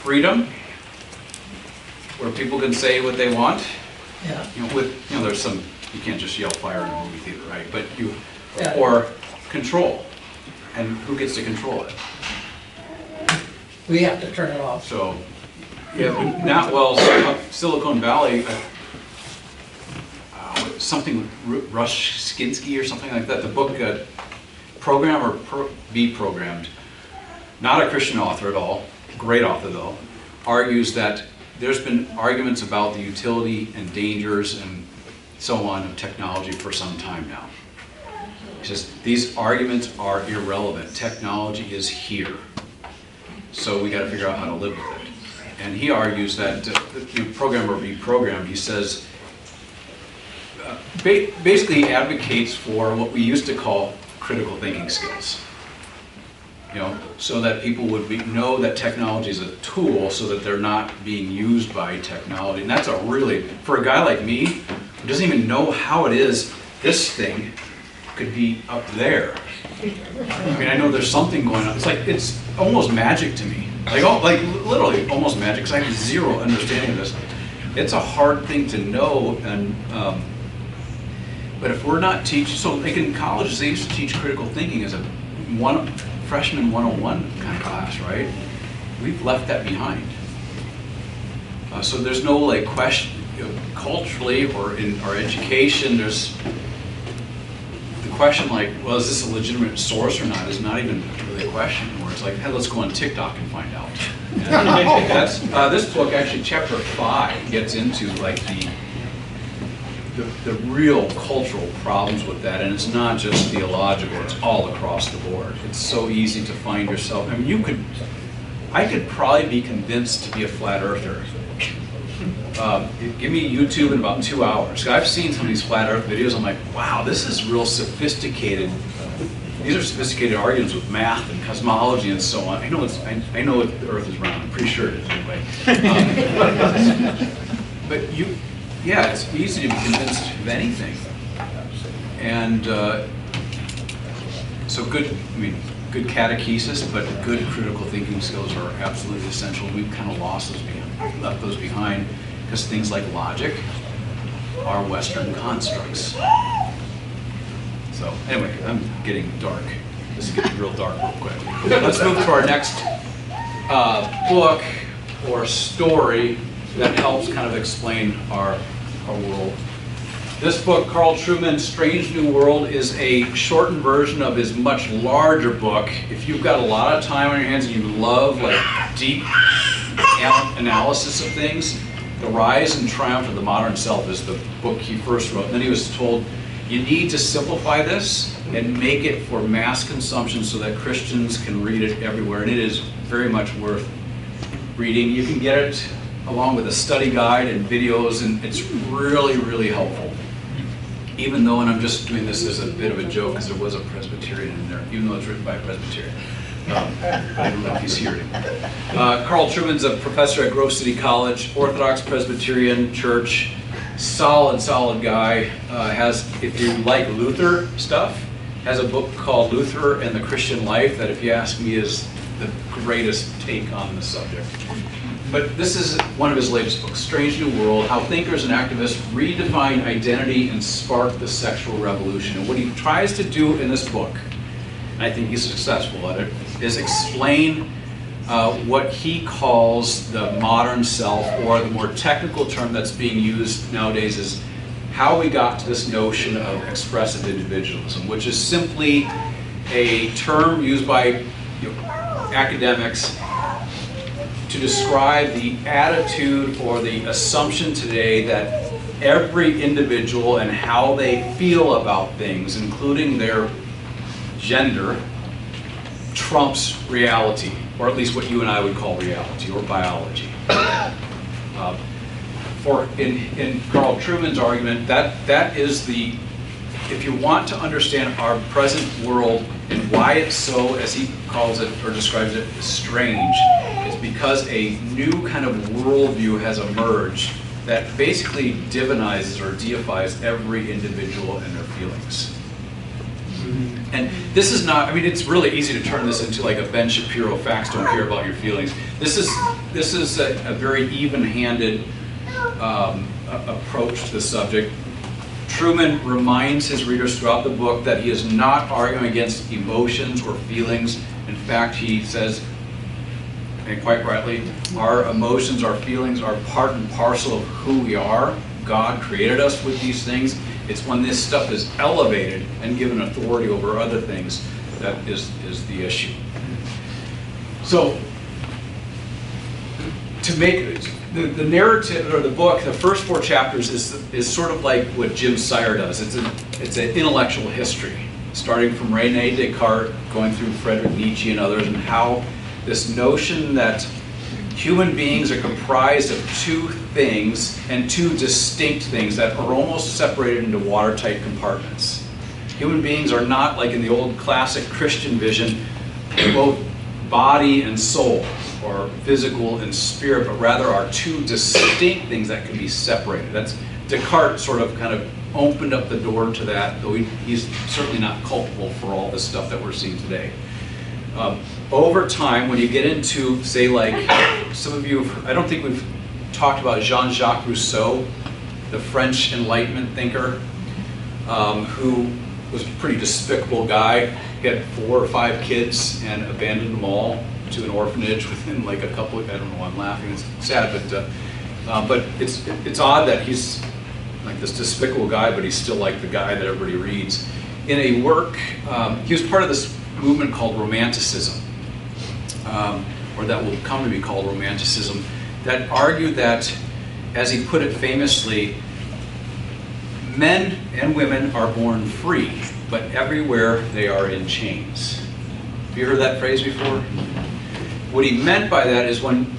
freedom where people can say what they want. Yeah. There's some, you can't just yell fire in a movie theater, right? But Yeah. or control. And who gets to control it? We have to turn it off. So, yeah, but now, well, Silicon Valley, something Rush Skinsky or something like that, the book Program or Be Programmed, not a Christian author at all, great author though, argues that there's been arguments about the utility and dangers and so on of technology for some time now. He says these arguments are irrelevant. Technology is here. So we got to figure out how to live with it. And he argues that program or be programmed, he says basically advocates for what we used to call critical thinking skills. You know, so that people would know that technology is a tool, so that they're not being used by technology. And that's a really, for a guy like me, who doesn't even know how it is, this thing could be up there. I mean, I know there's something going on. It's almost magic to me. Like literally almost magic, because I have zero understanding of this. It's a hard thing to know, and but if we're not teaching, so like in colleges, they used to teach critical thinking as a freshman 101 kind of class, right? We've left that behind. So there's no like question, culturally or in our education, there's the question like, well, is this a legitimate source or not, is not even really a question anymore. It's like, hey, let's go on TikTok and find out. And that's, this book, actually, chapter 5 gets into like the real cultural problems with that, and it's not just theological, it's all across the board. It's so easy to find yourself. I mean, I could probably be convinced to be a flat earther. Give me YouTube in about 2 hours. I've seen some of these flat earth videos, I'm like, wow, this is real sophisticated. These are sophisticated arguments with math and cosmology and so on. I know the earth is round, I'm pretty sure it is anyway. But yeah, it's easy to be convinced of anything. And so good catechesis, but good critical thinking skills are absolutely essential. We've kind of left those behind, because things like logic are Western constructs. So anyway, I'm getting dark. This is getting real dark real quick. Let's move to our next book or story that helps kind of explain our world. This book, Carl Trueman's Strange New World, is a shortened version of his much larger book. If you've got a lot of time on your hands and you love like deep analysis of things, The Rise and Triumph of the Modern Self is the book he first wrote. And then he was told, you need to simplify this and make it for mass consumption so that Christians can read it everywhere. And it is very much worth reading. You can get it along with a study guide and videos, and it's really, really helpful. Even though, and I'm just doing this as a bit of a joke, because there was a Presbyterian in there, even though it's written by a Presbyterian. I don't know if he's here anymore. Carl Trueman's a professor at Grove City College, Orthodox Presbyterian Church, solid guy. If you like Luther stuff, has a book called Luther and the Christian Life that, if you ask me, is the greatest take on the subject. But this is one of his latest books, Strange New World, How Thinkers and Activists Redefine Identity and Spark the Sexual Revolution. And what he tries to do in this book, and I think he's successful at it, is explain what he calls the modern self, or the more technical term that's being used nowadays is how we got to this notion of expressive individualism, which is simply a term used by academics to describe the attitude or the assumption today that every individual and how they feel about things, including their gender, trumps reality, or at least what you and I would call reality or biology. In Carl Trueman's argument, that is the, if you want to understand our present world and why it's so, as he calls it or describes it, strange, it's because a new kind of worldview has emerged that basically divinizes or deifies every individual and their feelings. And this is not, I mean, it's really easy to turn this into like a Ben Shapiro, facts don't care about your feelings. This is a very even-handed approach to the subject. Trueman reminds his readers throughout the book that he is not arguing against emotions or feelings. In fact, he says, and quite rightly, our emotions, our feelings are part and parcel of who we are. God created us with these things. It's when this stuff is elevated and given authority over other things that is the issue. So, to make the narrative or the book, the first 4 chapters is sort of like what Jim Sire does. It's an intellectual history, starting from René Descartes, going through Friedrich Nietzsche and others, and how this notion that human beings are comprised of two things and two distinct things that are almost separated into watertight compartments. Human beings are not like in the old classic Christian vision, both body and soul, or physical and spirit, but rather are two distinct things that can be separated. That's Descartes sort of kind of opened up the door to that, though he's certainly not culpable for all this stuff that we're seeing today. Over time, when you get into, say, like, some of you, I don't think we've talked about Jean-Jacques Rousseau, the French Enlightenment thinker, who was a pretty despicable guy. He had 4 or 5 kids and abandoned them all to an orphanage within like a couple of, I don't know why I'm laughing, it's sad, but it's odd that he's like this despicable guy, but he's still like the guy that everybody reads. In a work, he was part of this movement called Romanticism, or that will come to be called Romanticism, that argued that, as he put it famously, men and women are born free, but everywhere they are in chains. Have you heard that phrase before? What he meant by that is when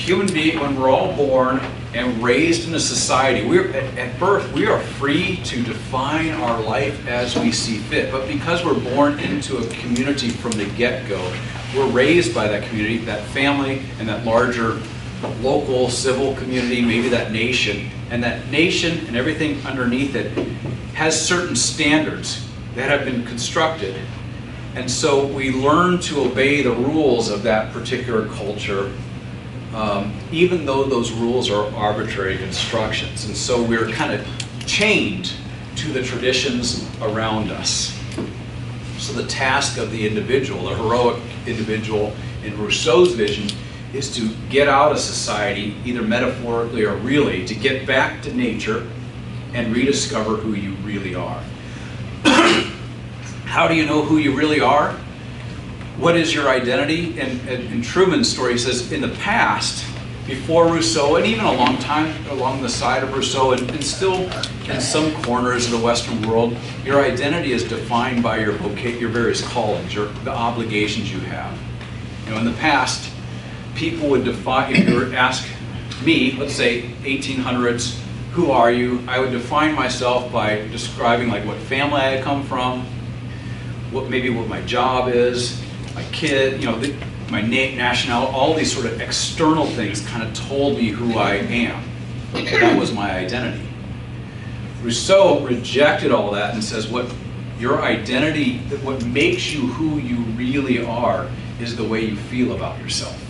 we're all born and raised in a society, at birth we are free to define our life as we see fit. But because we're born into a community from the get-go, we're raised by that community, that family, and that larger local civil community, maybe that nation. And that nation and everything underneath it has certain standards that have been constructed. And so we learn to obey the rules of that particular culture, even though those rules are arbitrary constructions. And so we're kind of chained to the traditions around us. So the task of the individual, the heroic individual in Rousseau's vision, is to get out of society, either metaphorically or really, to get back to nature and rediscover who you really are. How do you know who you really are? What is your identity? And in Truman's story, he says, in the past, before Rousseau, and even a long time along the side of Rousseau, and still in some corners of the Western world, your identity is defined by your various callings, the obligations you have. You know, in the past, people would define, if you were to ask me, let's say 1800s, who are you? I would define myself by describing like what family I come from, maybe what my job is, my kid, you know, my nationality, all these sort of external things kind of told me who I am. That was my identity. Rousseau rejected all that and says what your identity, what makes you who you really are is the way you feel about yourself.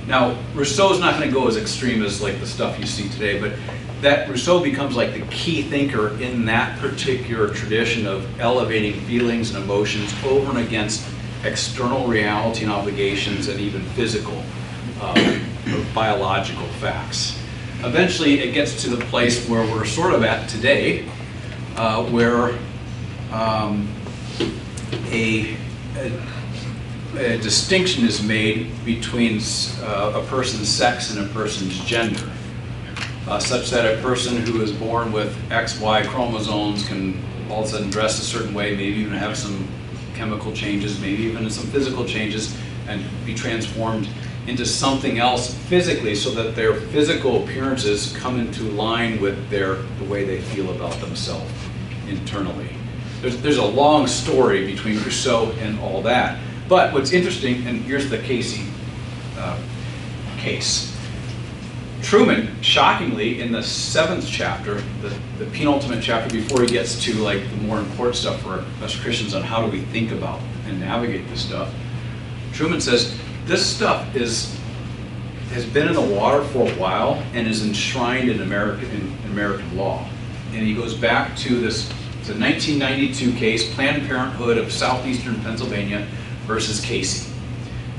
Now, Rousseau's not going to go as extreme as like the stuff you see today, but that Rousseau becomes like the key thinker in that particular tradition of elevating feelings and emotions over and against external reality and obligations and even physical or biological facts. Eventually it gets to the place where we're sort of at today, where a distinction is made between a person's sex and a person's gender. Such that a person who is born with XY chromosomes can all of a sudden dress a certain way, maybe even have some chemical changes, maybe even some physical changes, and be transformed into something else physically so that their physical appearances come into line with the way they feel about themselves internally. There's a long story between Rousseau and all that. But what's interesting, and here's the Casey case. Truman, shockingly, in the 7th chapter, the penultimate chapter before he gets to like the more important stuff for us Christians on how do we think about and navigate this stuff, Truman says this stuff has been in the water for a while and is enshrined in American law. And he goes back to this, it's a 1992 case, Planned Parenthood of Southeastern Pennsylvania versus Casey.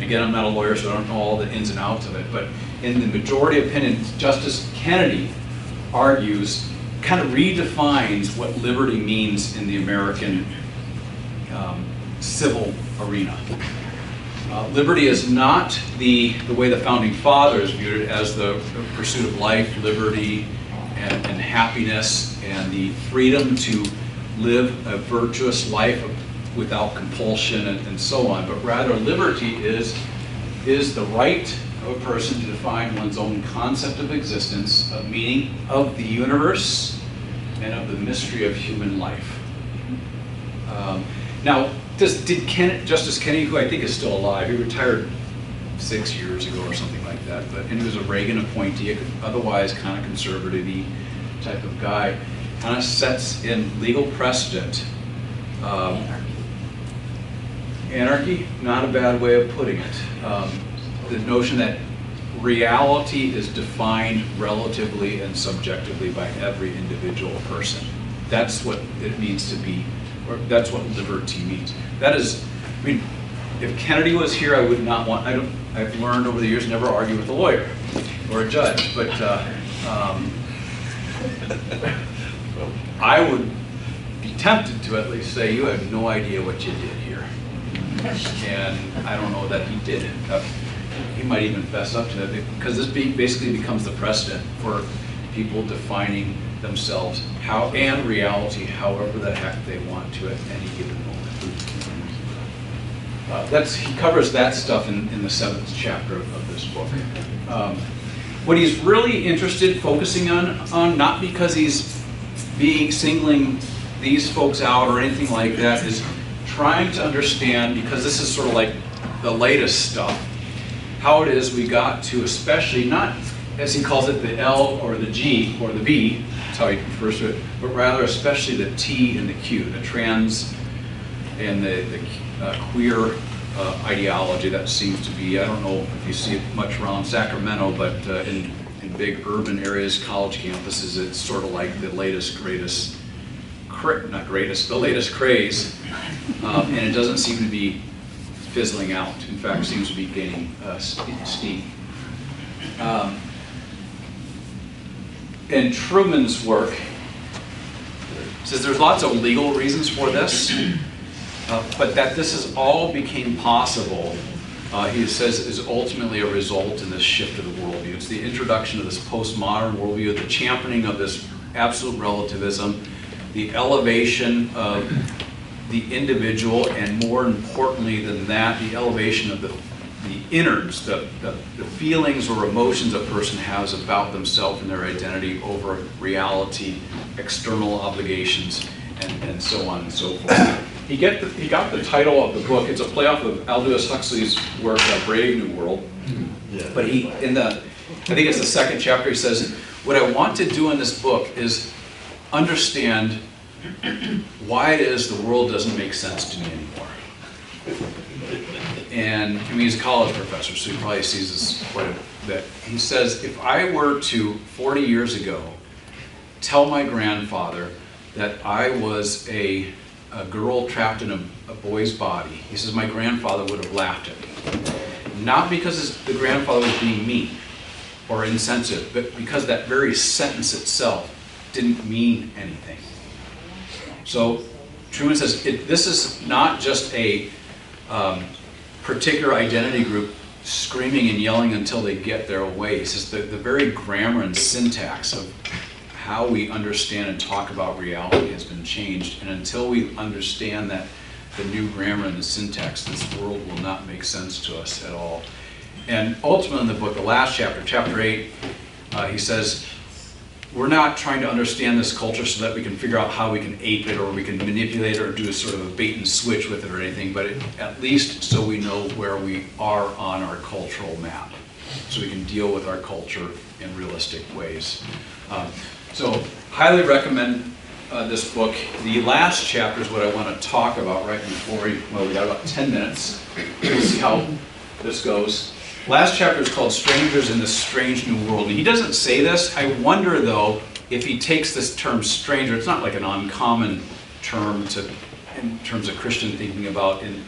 Again, I'm not a lawyer, so I don't know all the ins and outs of it, but in the majority opinion, Justice Kennedy argues, kind of redefines what liberty means in the American civil arena. Liberty is not the way the Founding Fathers viewed it as the pursuit of life, liberty, and happiness, and the freedom to live a virtuous life without compulsion and so on, but rather liberty is the right of a person to define one's own concept of existence, of meaning of the universe, and of the mystery of human life. Now, Justice Kennedy, who I think is still alive, he retired 6 years ago or something like that, and he was a Reagan appointee, otherwise kind of conservative-y type of guy, kind of sets in legal precedent. Anarchy, not a bad way of putting it. The notion that reality is defined relatively and subjectively by every individual person. That's what it means to be, or that's what liberty means. That is, I mean, if Kennedy was here, I would not want, I've learned over the years never argue with a lawyer or a judge, but I would be tempted to at least say, you have no idea what you did here. And I don't know that he did it. He might even fess up to that, because this basically becomes the precedent for people defining themselves and reality however the heck they want to at any given moment. He covers that stuff in the 7th chapter of this book. What he's really focusing on, not because he's singling these folks out or anything like that, is trying to understand, because this is sort of like the latest stuff, how it is we got to, especially not, as he calls it, the L or the G or the B, that's how he refers to it, but rather especially the T and the Q, the trans and the queer ideology that seems to be, I don't know if you see it much around Sacramento, but in big urban areas, college campuses, it's sort of like the latest, greatest, the latest craze, and it doesn't seem to be fizzling out. In fact, it seems to be gaining steam. In Truman's work, says there's lots of legal reasons for this, but that this is all became possible, he says, is ultimately a result in this shift of the worldview. It's the introduction of this postmodern worldview, the championing of this absolute relativism, the elevation of the individual, and more importantly than that, the elevation of the innards, the feelings or emotions a person has about themselves and their identity over reality, external obligations, and so on and so forth. He got the title of the book. It's a play off of Aldous Huxley's work, Brave New World. Yeah. But I think it's the 2nd chapter, he says, what I want to do in this book is understand why it is the world doesn't make sense to me anymore. And I mean, he's a college professor, so he probably sees this quite a bit. He says, if I were to, 40 years ago, tell my grandfather that I was a girl trapped in a boy's body, he says my grandfather would have laughed at me. Not because the grandfather was being mean or insensitive, but because that very sentence itself didn't mean anything. So Truman says, this is not just a particular identity group screaming and yelling until they get their way. He says the very grammar and syntax of how we understand and talk about reality has been changed, and until we understand that the new grammar and the syntax, this world will not make sense to us at all. And ultimately in the book, the last chapter, chapter 8, he says, we're not trying to understand this culture so that we can figure out how we can ape it or we can manipulate it or do a sort of a bait and switch with it or anything, but at least so we know where we are on our cultural map, so we can deal with our culture in realistic ways. So highly recommend this book. The last chapter is what I want to talk about right before we got about 10 minutes. We'll see how this goes. Last chapter is called Strangers in this Strange New World. And he doesn't say this. I wonder, though, if he takes this term stranger, it's not like an uncommon term in terms of Christian thinking about in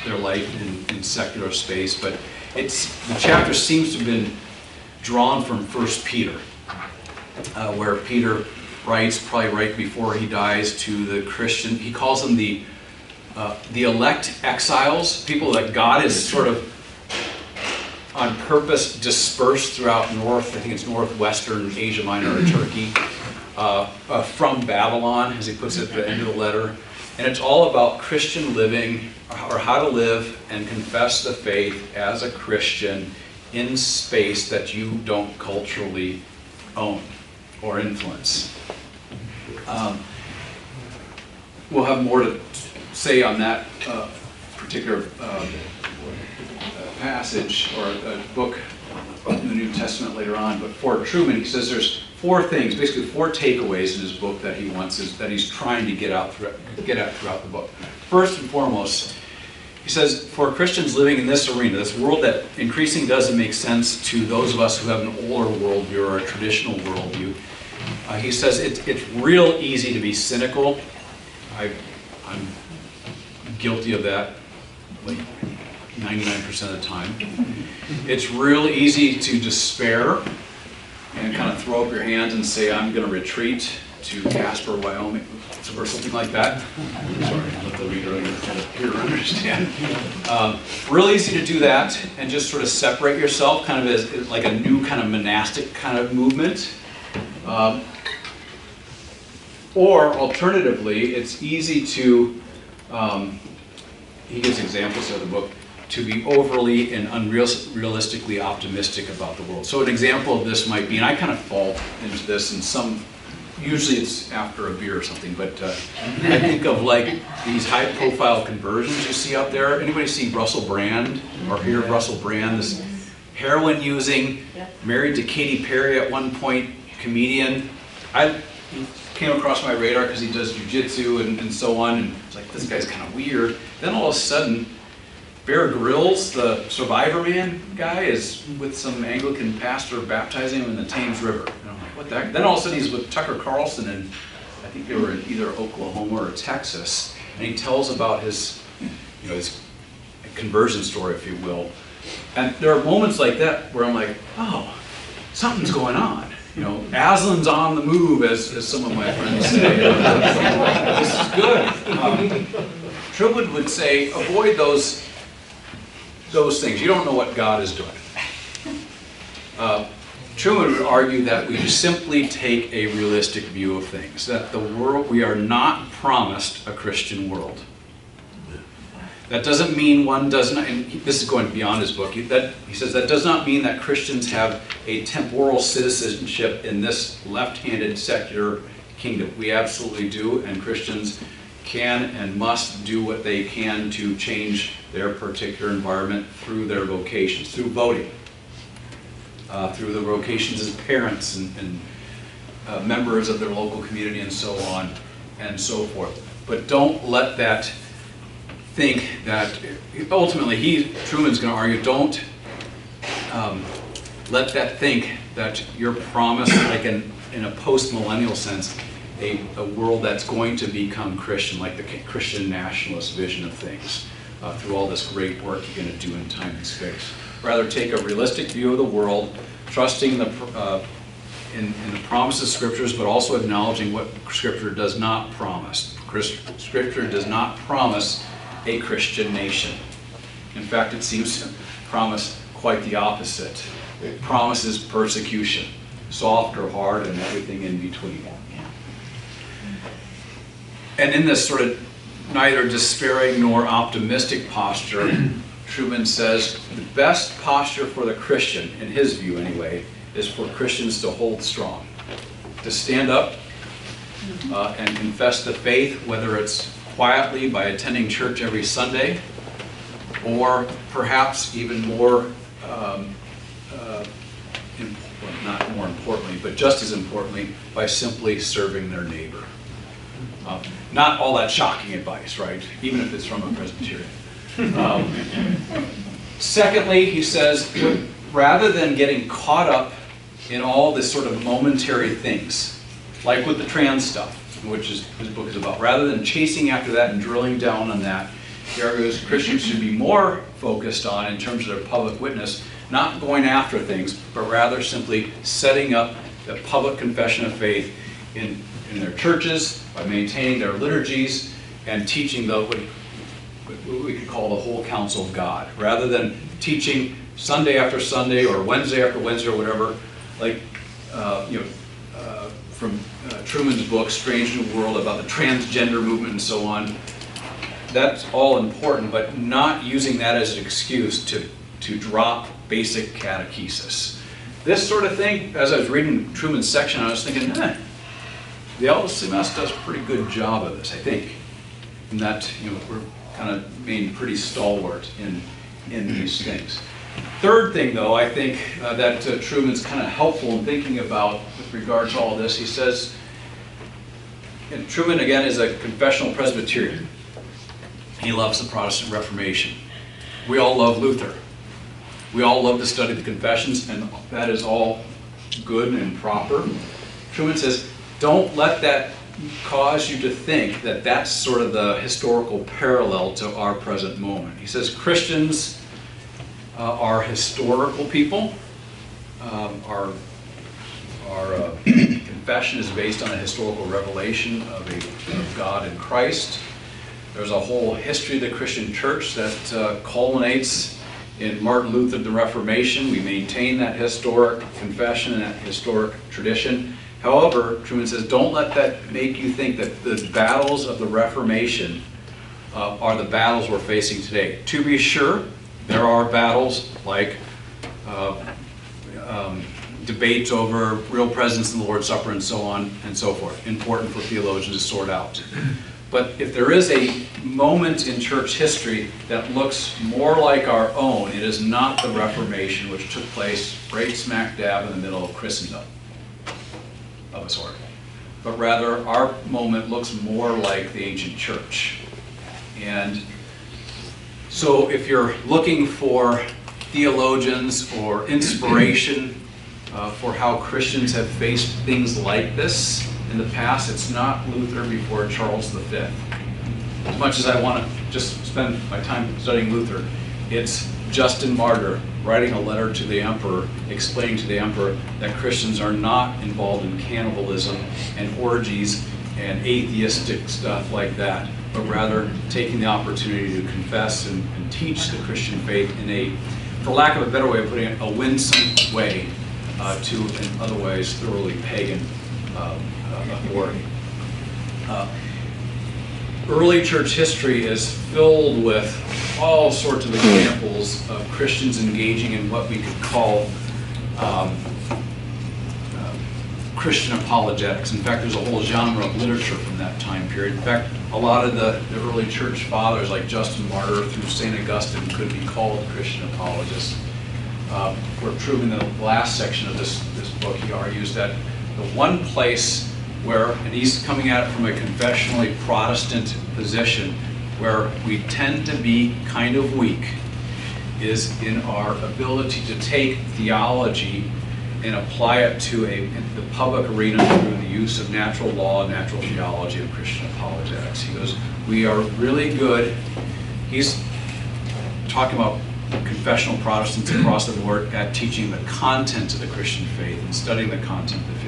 their life in secular space, but the chapter seems to have been drawn from 1 Peter, where Peter writes, probably right before he dies, to the Christian. He calls them the elect exiles, people that God is sort of on purpose dispersed throughout I think it's northwestern Asia Minor or Turkey, from Babylon, as he puts it at the end of the letter. And it's all about Christian living, or how to live and confess the faith as a Christian in space that you don't culturally own or influence. We'll have more to say on that particular passage or book in the New Testament later on, but for Truman, he says there's 4 things, basically 4 takeaways in his book that he wants, that he's trying to get at throughout the book. First and foremost, he says, for Christians living in this arena, this world that increasingly doesn't make sense to those of us who have an older worldview or a traditional worldview, he says it's real easy to be cynical. I'm guilty of that like 99% of the time. It's real easy to despair and kind of throw up your hands and say, I'm going to retreat to Casper, Wyoming, or something like that. Sorry, let the reader here understand. Real easy to do that and just sort of separate yourself kind of as like a new kind of monastic kind of movement. Or alternatively, it's easy to, he gives examples of the book, to be overly and unrealistically optimistic about the world. So an example of this might be, and I kind of fall into this in some, usually it's after a beer or something, but I think of like these high profile conversions you see out there. Anybody see Russell Brand or hear of Russell Brand, this heroin using, married to Katy Perry at one point, comedian. He came across my radar because he does jujitsu and so on, and it's like, this guy's kind of weird. Then all of a sudden, Bear Grylls, the Survivor Man guy, is with some Anglican pastor baptizing him in the Thames River. And I'm like, what the heck? Then all of a sudden he's with Tucker Carlson, and I think they were in either Oklahoma or Texas, and he tells about his, his conversion story, if you will. And there are moments like that where I'm like, oh, something's going on. Aslan's on the move, as some of my friends say. This is good. Truman would say, avoid those things. You don't know what God is doing. Truman would argue that we simply take a realistic view of things, that the world, we are not promised a Christian world. That doesn't mean one does not, and this is going beyond his book, he says that does not mean that Christians have a temporal citizenship in this left-handed secular kingdom. We absolutely do, and Christians can and must do what they can to change their particular environment through their vocations, through voting, through the vocations as parents and members of their local community and so on and so forth. But don't let that think that, ultimately Truman's going to argue, don't let that think that you're promised, like in a post-millennial sense, a world that's going to become Christian, like the Christian nationalist vision of things, through all this great work you're going to do in time and space. Rather, take a realistic view of the world, trusting in the promises of Scriptures, but also acknowledging what Scripture does not promise. Scripture does not promise a Christian nation. In fact, it seems to promise quite the opposite. It promises persecution, soft or hard, and everything in between. And in this sort of neither despairing nor optimistic posture, Truman says the best posture for the Christian, in his view anyway, is for Christians to hold strong, to stand up and confess the faith, whether it's quietly by attending church every Sunday, or perhaps even more, not more importantly, but just as importantly, by simply serving their neighbor. Not all that shocking advice, right? Even if it's from a Presbyterian. Secondly, he says, rather than getting caught up in all this sort of momentary things, like with the trans stuff, which his book is about, rather than chasing after that and drilling down on that, he argues Christians should be more focused on, in terms of their public witness, not going after things, but rather simply setting up the public confession of faith in their churches, by maintaining their liturgies, and teaching what we could call the whole counsel of God, rather than teaching Sunday after Sunday or Wednesday after Wednesday or whatever, like from Truman's book, Strange New World, about the transgender movement and so on. That's all important, but not using that as an excuse to to drop basic catechesis. This sort of thing, as I was reading Truman's section, I was thinking, the LCMS does a pretty good job of this, I think. And that, we're kind of being pretty stalwart in these things. Third thing, though, I think that Truman's kind of helpful in thinking about with regard to all this, he says, and Truman, again, is a confessional Presbyterian. He loves the Protestant Reformation. We all love Luther. We all love to study the confessions, and that is all good and proper. Truman says, don't let that cause you to think that that's sort of the historical parallel to our present moment. He says Christians are historical people. Our confession is based on a historical revelation of God in Christ. There's a whole history of the Christian church that culminates in Martin Luther, the Reformation. We maintain that historic confession and that historic tradition. However, Truman says, don't let that make you think that the battles of the Reformation are the battles we're facing today. To be sure, there are battles like debates over real presence in the Lord's Supper and so on and so forth, important for theologians to sort out. But if there is a moment in church history that looks more like our own, it is not the Reformation, which took place right smack dab in the middle of Christendom, of a sort. But rather, our moment looks more like the ancient church. And so if you're looking for theologians or inspiration for how Christians have faced things like this in the past, it's not Luther before Charles V. As much as I want to just spend my time studying Luther, it's Justin Martyr writing a letter to the emperor, explaining to the emperor that Christians are not involved in cannibalism and orgies and atheistic stuff like that, but rather taking the opportunity to confess and teach the Christian faith in a, for lack of a better way of putting it, a winsome way to an otherwise thoroughly pagan authority. Early church history is filled with all sorts of examples of Christians engaging in what we could call Christian apologetics. In fact, there's a whole genre of literature from that time period. In fact, a lot of the early church fathers, like Justin Martyr through St. Augustine, could be called Christian apologists. For Truman, in the last section of this book, he argues that the one place where, and he's coming at it from a confessionally Protestant position, where we tend to be kind of weak, is in our ability to take theology and apply it to the public arena through the use of natural law, natural theology, and Christian apologetics. He goes, we are really good. He's talking about confessional Protestants across the board at teaching the content of the Christian faith and studying the content of the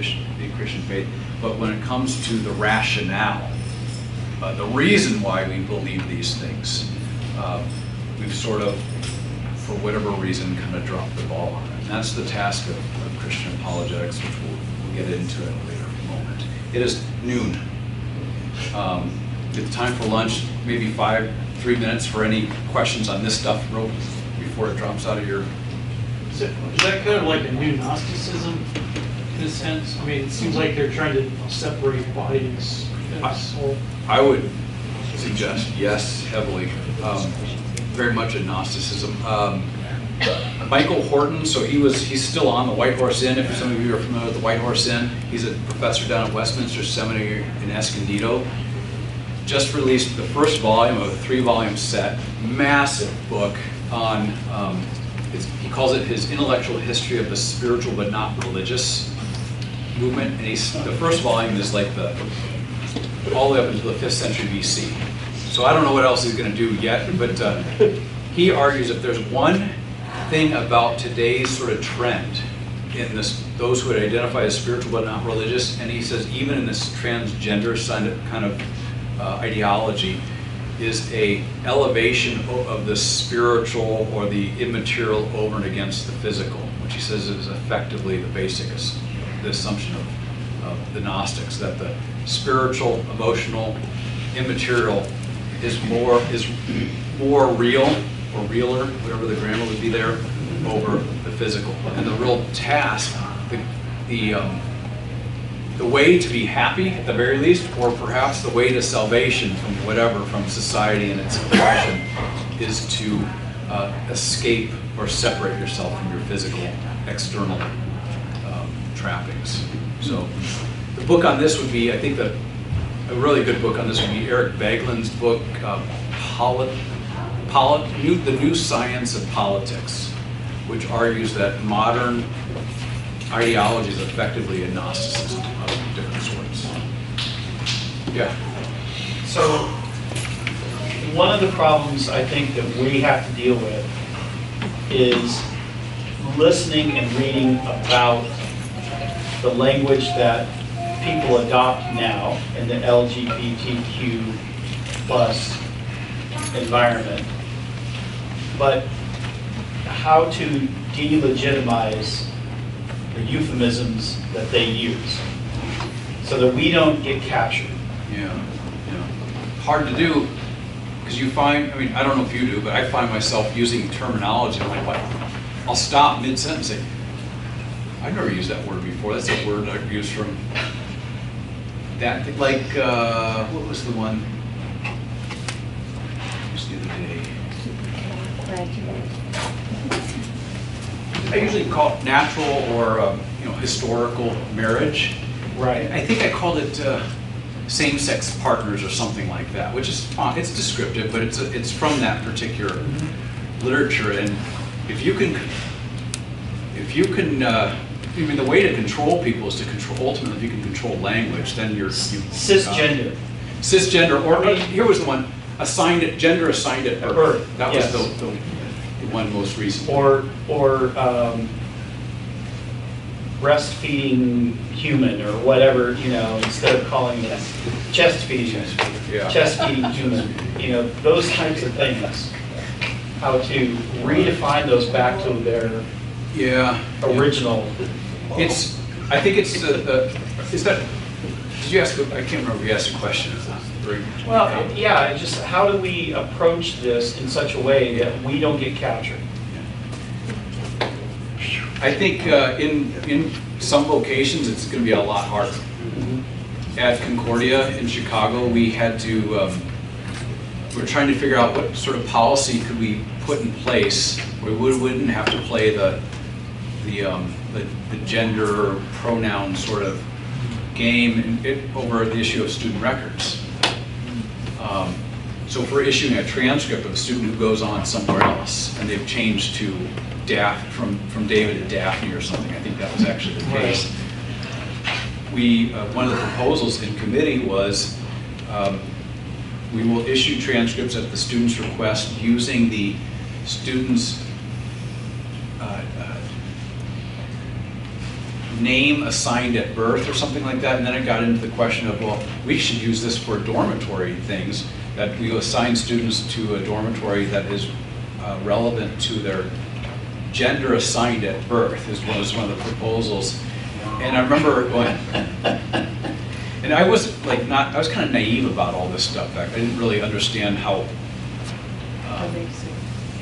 Christian faith. But when it comes to the rationale, the reason why we believe these things, we've sort of, for whatever reason, kind of dropped the ball on it. And that's the task of Christian apologetics, which we'll get into in a later moment. It is noon. It's time for lunch, maybe 3 minutes for any questions on this stuff before it drops out of your... Is that kind of like a new Gnosticism in a sense? I mean, it seems like they're trying to separate bodies and soul. I would suggest yes, heavily. Very much a Gnosticism. Michael Horton, so he's still on the White Horse Inn. If some of you are familiar with the White Horse Inn, he's a professor down at Westminster Seminary in Escondido. Just released the first volume of a 3-volume set, massive book on, he calls it his intellectual history of the spiritual but not religious movement. And the first volume is like all the way up until the 5th century BC. So I don't know what else he's going to do yet, but he argues if there's one thing about today's sort of trend in those who would identify as spiritual but not religious, and he says even in this transgender kind of ideology, is a elevation of the spiritual or the immaterial over and against the physical, which he says is effectively the the assumption of the Gnostics, that the spiritual, emotional, immaterial is more real or realer, whatever the grammar would be there, over the physical. And the real task, the way to be happy at the very least, or perhaps the way to salvation from whatever, from society and its oppression, is to escape or separate yourself from your physical external trappings. So the book on this would be, I think a really good book on this would be Eric Bagland's book, The New Science of Politics, which argues that modern ideology is effectively a Gnosticism of different sorts. Yeah. So one of the problems I think that we have to deal with is listening and reading about the language that people adopt now in the LGBTQ plus environment, but how to delegitimize the euphemisms that they use so that we don't get captured. Yeah. Hard to do, because you find, I mean, I don't know if you do, but I find myself using terminology, I'm like, what? I'll stop mid-sentence and say, I've never used that word before. That's a word I've used from that, like, what was the one just the other day? I usually call it natural or historical marriage. Right. I think I called it same-sex partners or something like that, which is fine. It's descriptive, but it's from that particular literature. And if you can, I mean, the way to control people is to control. Ultimately, if you can control language, then you're cisgender. Cisgender, or here was the one: gender assigned at birth. That was yes. the one most recent. Or breastfeeding human or whatever, instead of calling it chest feeding human, those types of things. How to redefine those back to their original. I think it's is that, did you ask, I can't remember if you asked a question. Well, yeah, just how do we approach this in such a way that we don't get captured? I think in some vocations it's going to be a lot harder. At Concordia in Chicago, we had to, we're trying to figure out what sort of policy could we put in place where we wouldn't have to play the gender pronoun sort of game over the issue of student records. So if we're issuing a transcript of a student who goes on somewhere else and they've changed to from David to Daphne or something, I think that was actually the case. One of the proposals in committee was we will issue transcripts at the student's request using the student's name assigned at birth or something like that. And then it got into the question of, well, we should use this for dormitory things, that we assign students to a dormitory that is relevant to their gender assigned at birth was one of the proposals. And I remember going, and I was like I was kind of naive about all this stuff back. I didn't really understand how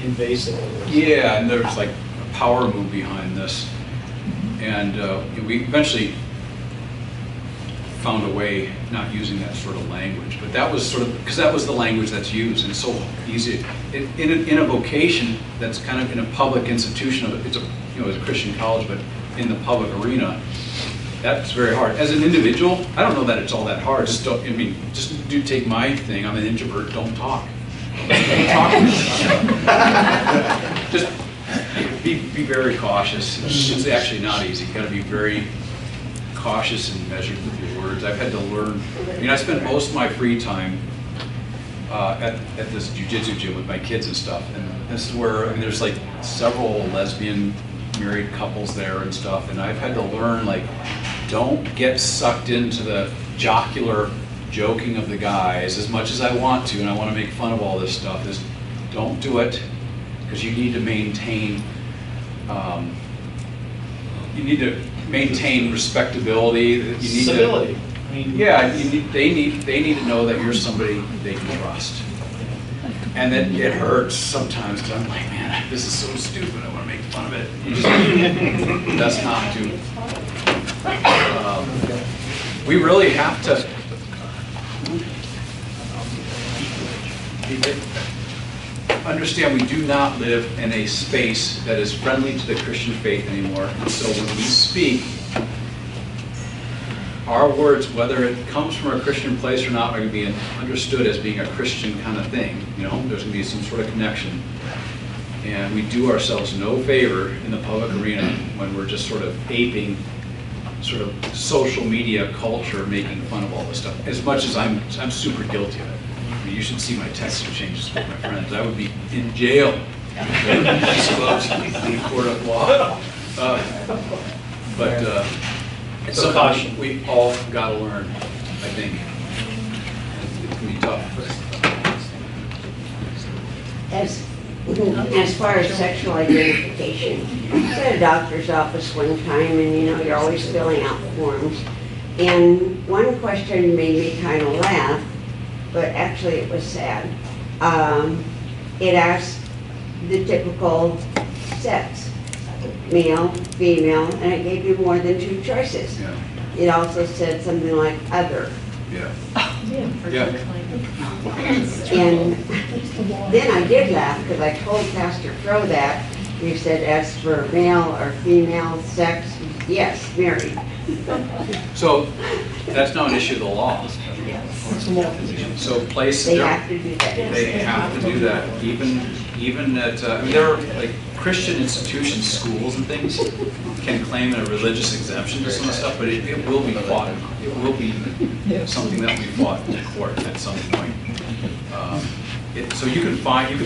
invasive. Yeah, and there was like a power move behind this. And we eventually found a way not using that sort of language, but that was sort of, because that was the language that's used, and so easy. In a vocation that's kind of in a public institution, it's a Christian college, but in the public arena, that's very hard. As an individual, I don't know that it's all that hard. Just take my thing. I'm an introvert. Don't talk. Don't talk. Just be very cautious. It's actually not easy. You got to be very cautious and measured with your words. I've had to learn. I mean, I spend most of my free time at this jiu-jitsu gym with my kids and stuff, and this is where there's like several lesbian married couples there and stuff, and I've had to learn, like, don't get sucked into the jocular joking of the guys as much as I want to, and I want to make fun of all this stuff. Don't do it, because you need to maintain respectability. You need civility. They need to know that you're somebody they can trust. And then it hurts sometimes, because I'm like, man, this is so stupid, I want to make fun of it. That's not to. We really have to understand we do not live in a space that is friendly to the Christian faith anymore. And so when we speak, our words, whether it comes from a Christian place or not, are going to be understood as being a Christian kind of thing. You know, there's going to be some sort of connection. And we do ourselves no favor in the public arena when we're just sort of aping sort of social media culture, making fun of all this stuff. As much as I'm super guilty of it. I mean, you should see my text exchanges with my friends. I would be in jail. Disclosed in a court of law. It's So something caution. we all got to learn, I think. It can be tough. As far as sexual identification, I was at a doctor's office one time, and you know, you're always filling out forms. And one question made me kind of laugh, but actually it was sad. It asked the typical sex, male, female, and it gave you more than 2 choices. Yeah. It also said something like other. Yeah. Yeah. And then I did laugh because I told Pastor Crow that. He said, as for male or female sex, yes, married. So that's not an issue of the law. So places, They have to do that. they have to do that, even at, I mean, there are like Christian institutions, schools and things can claim a religious exemption to some of the stuff, but it will be fought. It will be something that will be fought in court at some point. So you could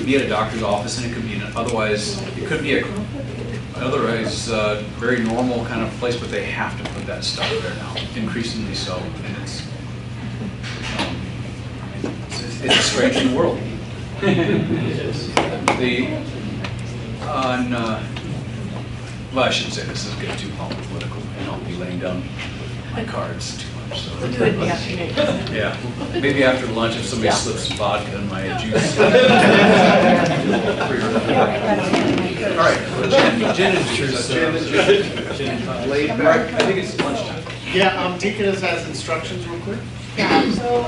be at a doctor's office, and it could be it could be otherwise very normal kind of place, but they have to put that stuff there now, increasingly so, and it's a strange new world. Well, I shouldn't say this is getting too political, and I'll be laying down my cards too much. So. We'll do it in the afternoon. Yeah, maybe after lunch if somebody slips some vodka in my juice. All right, gin and juice. Laid All back. right, I think it's lunchtime. Yeah, take it as instructions real quick. Yeah, so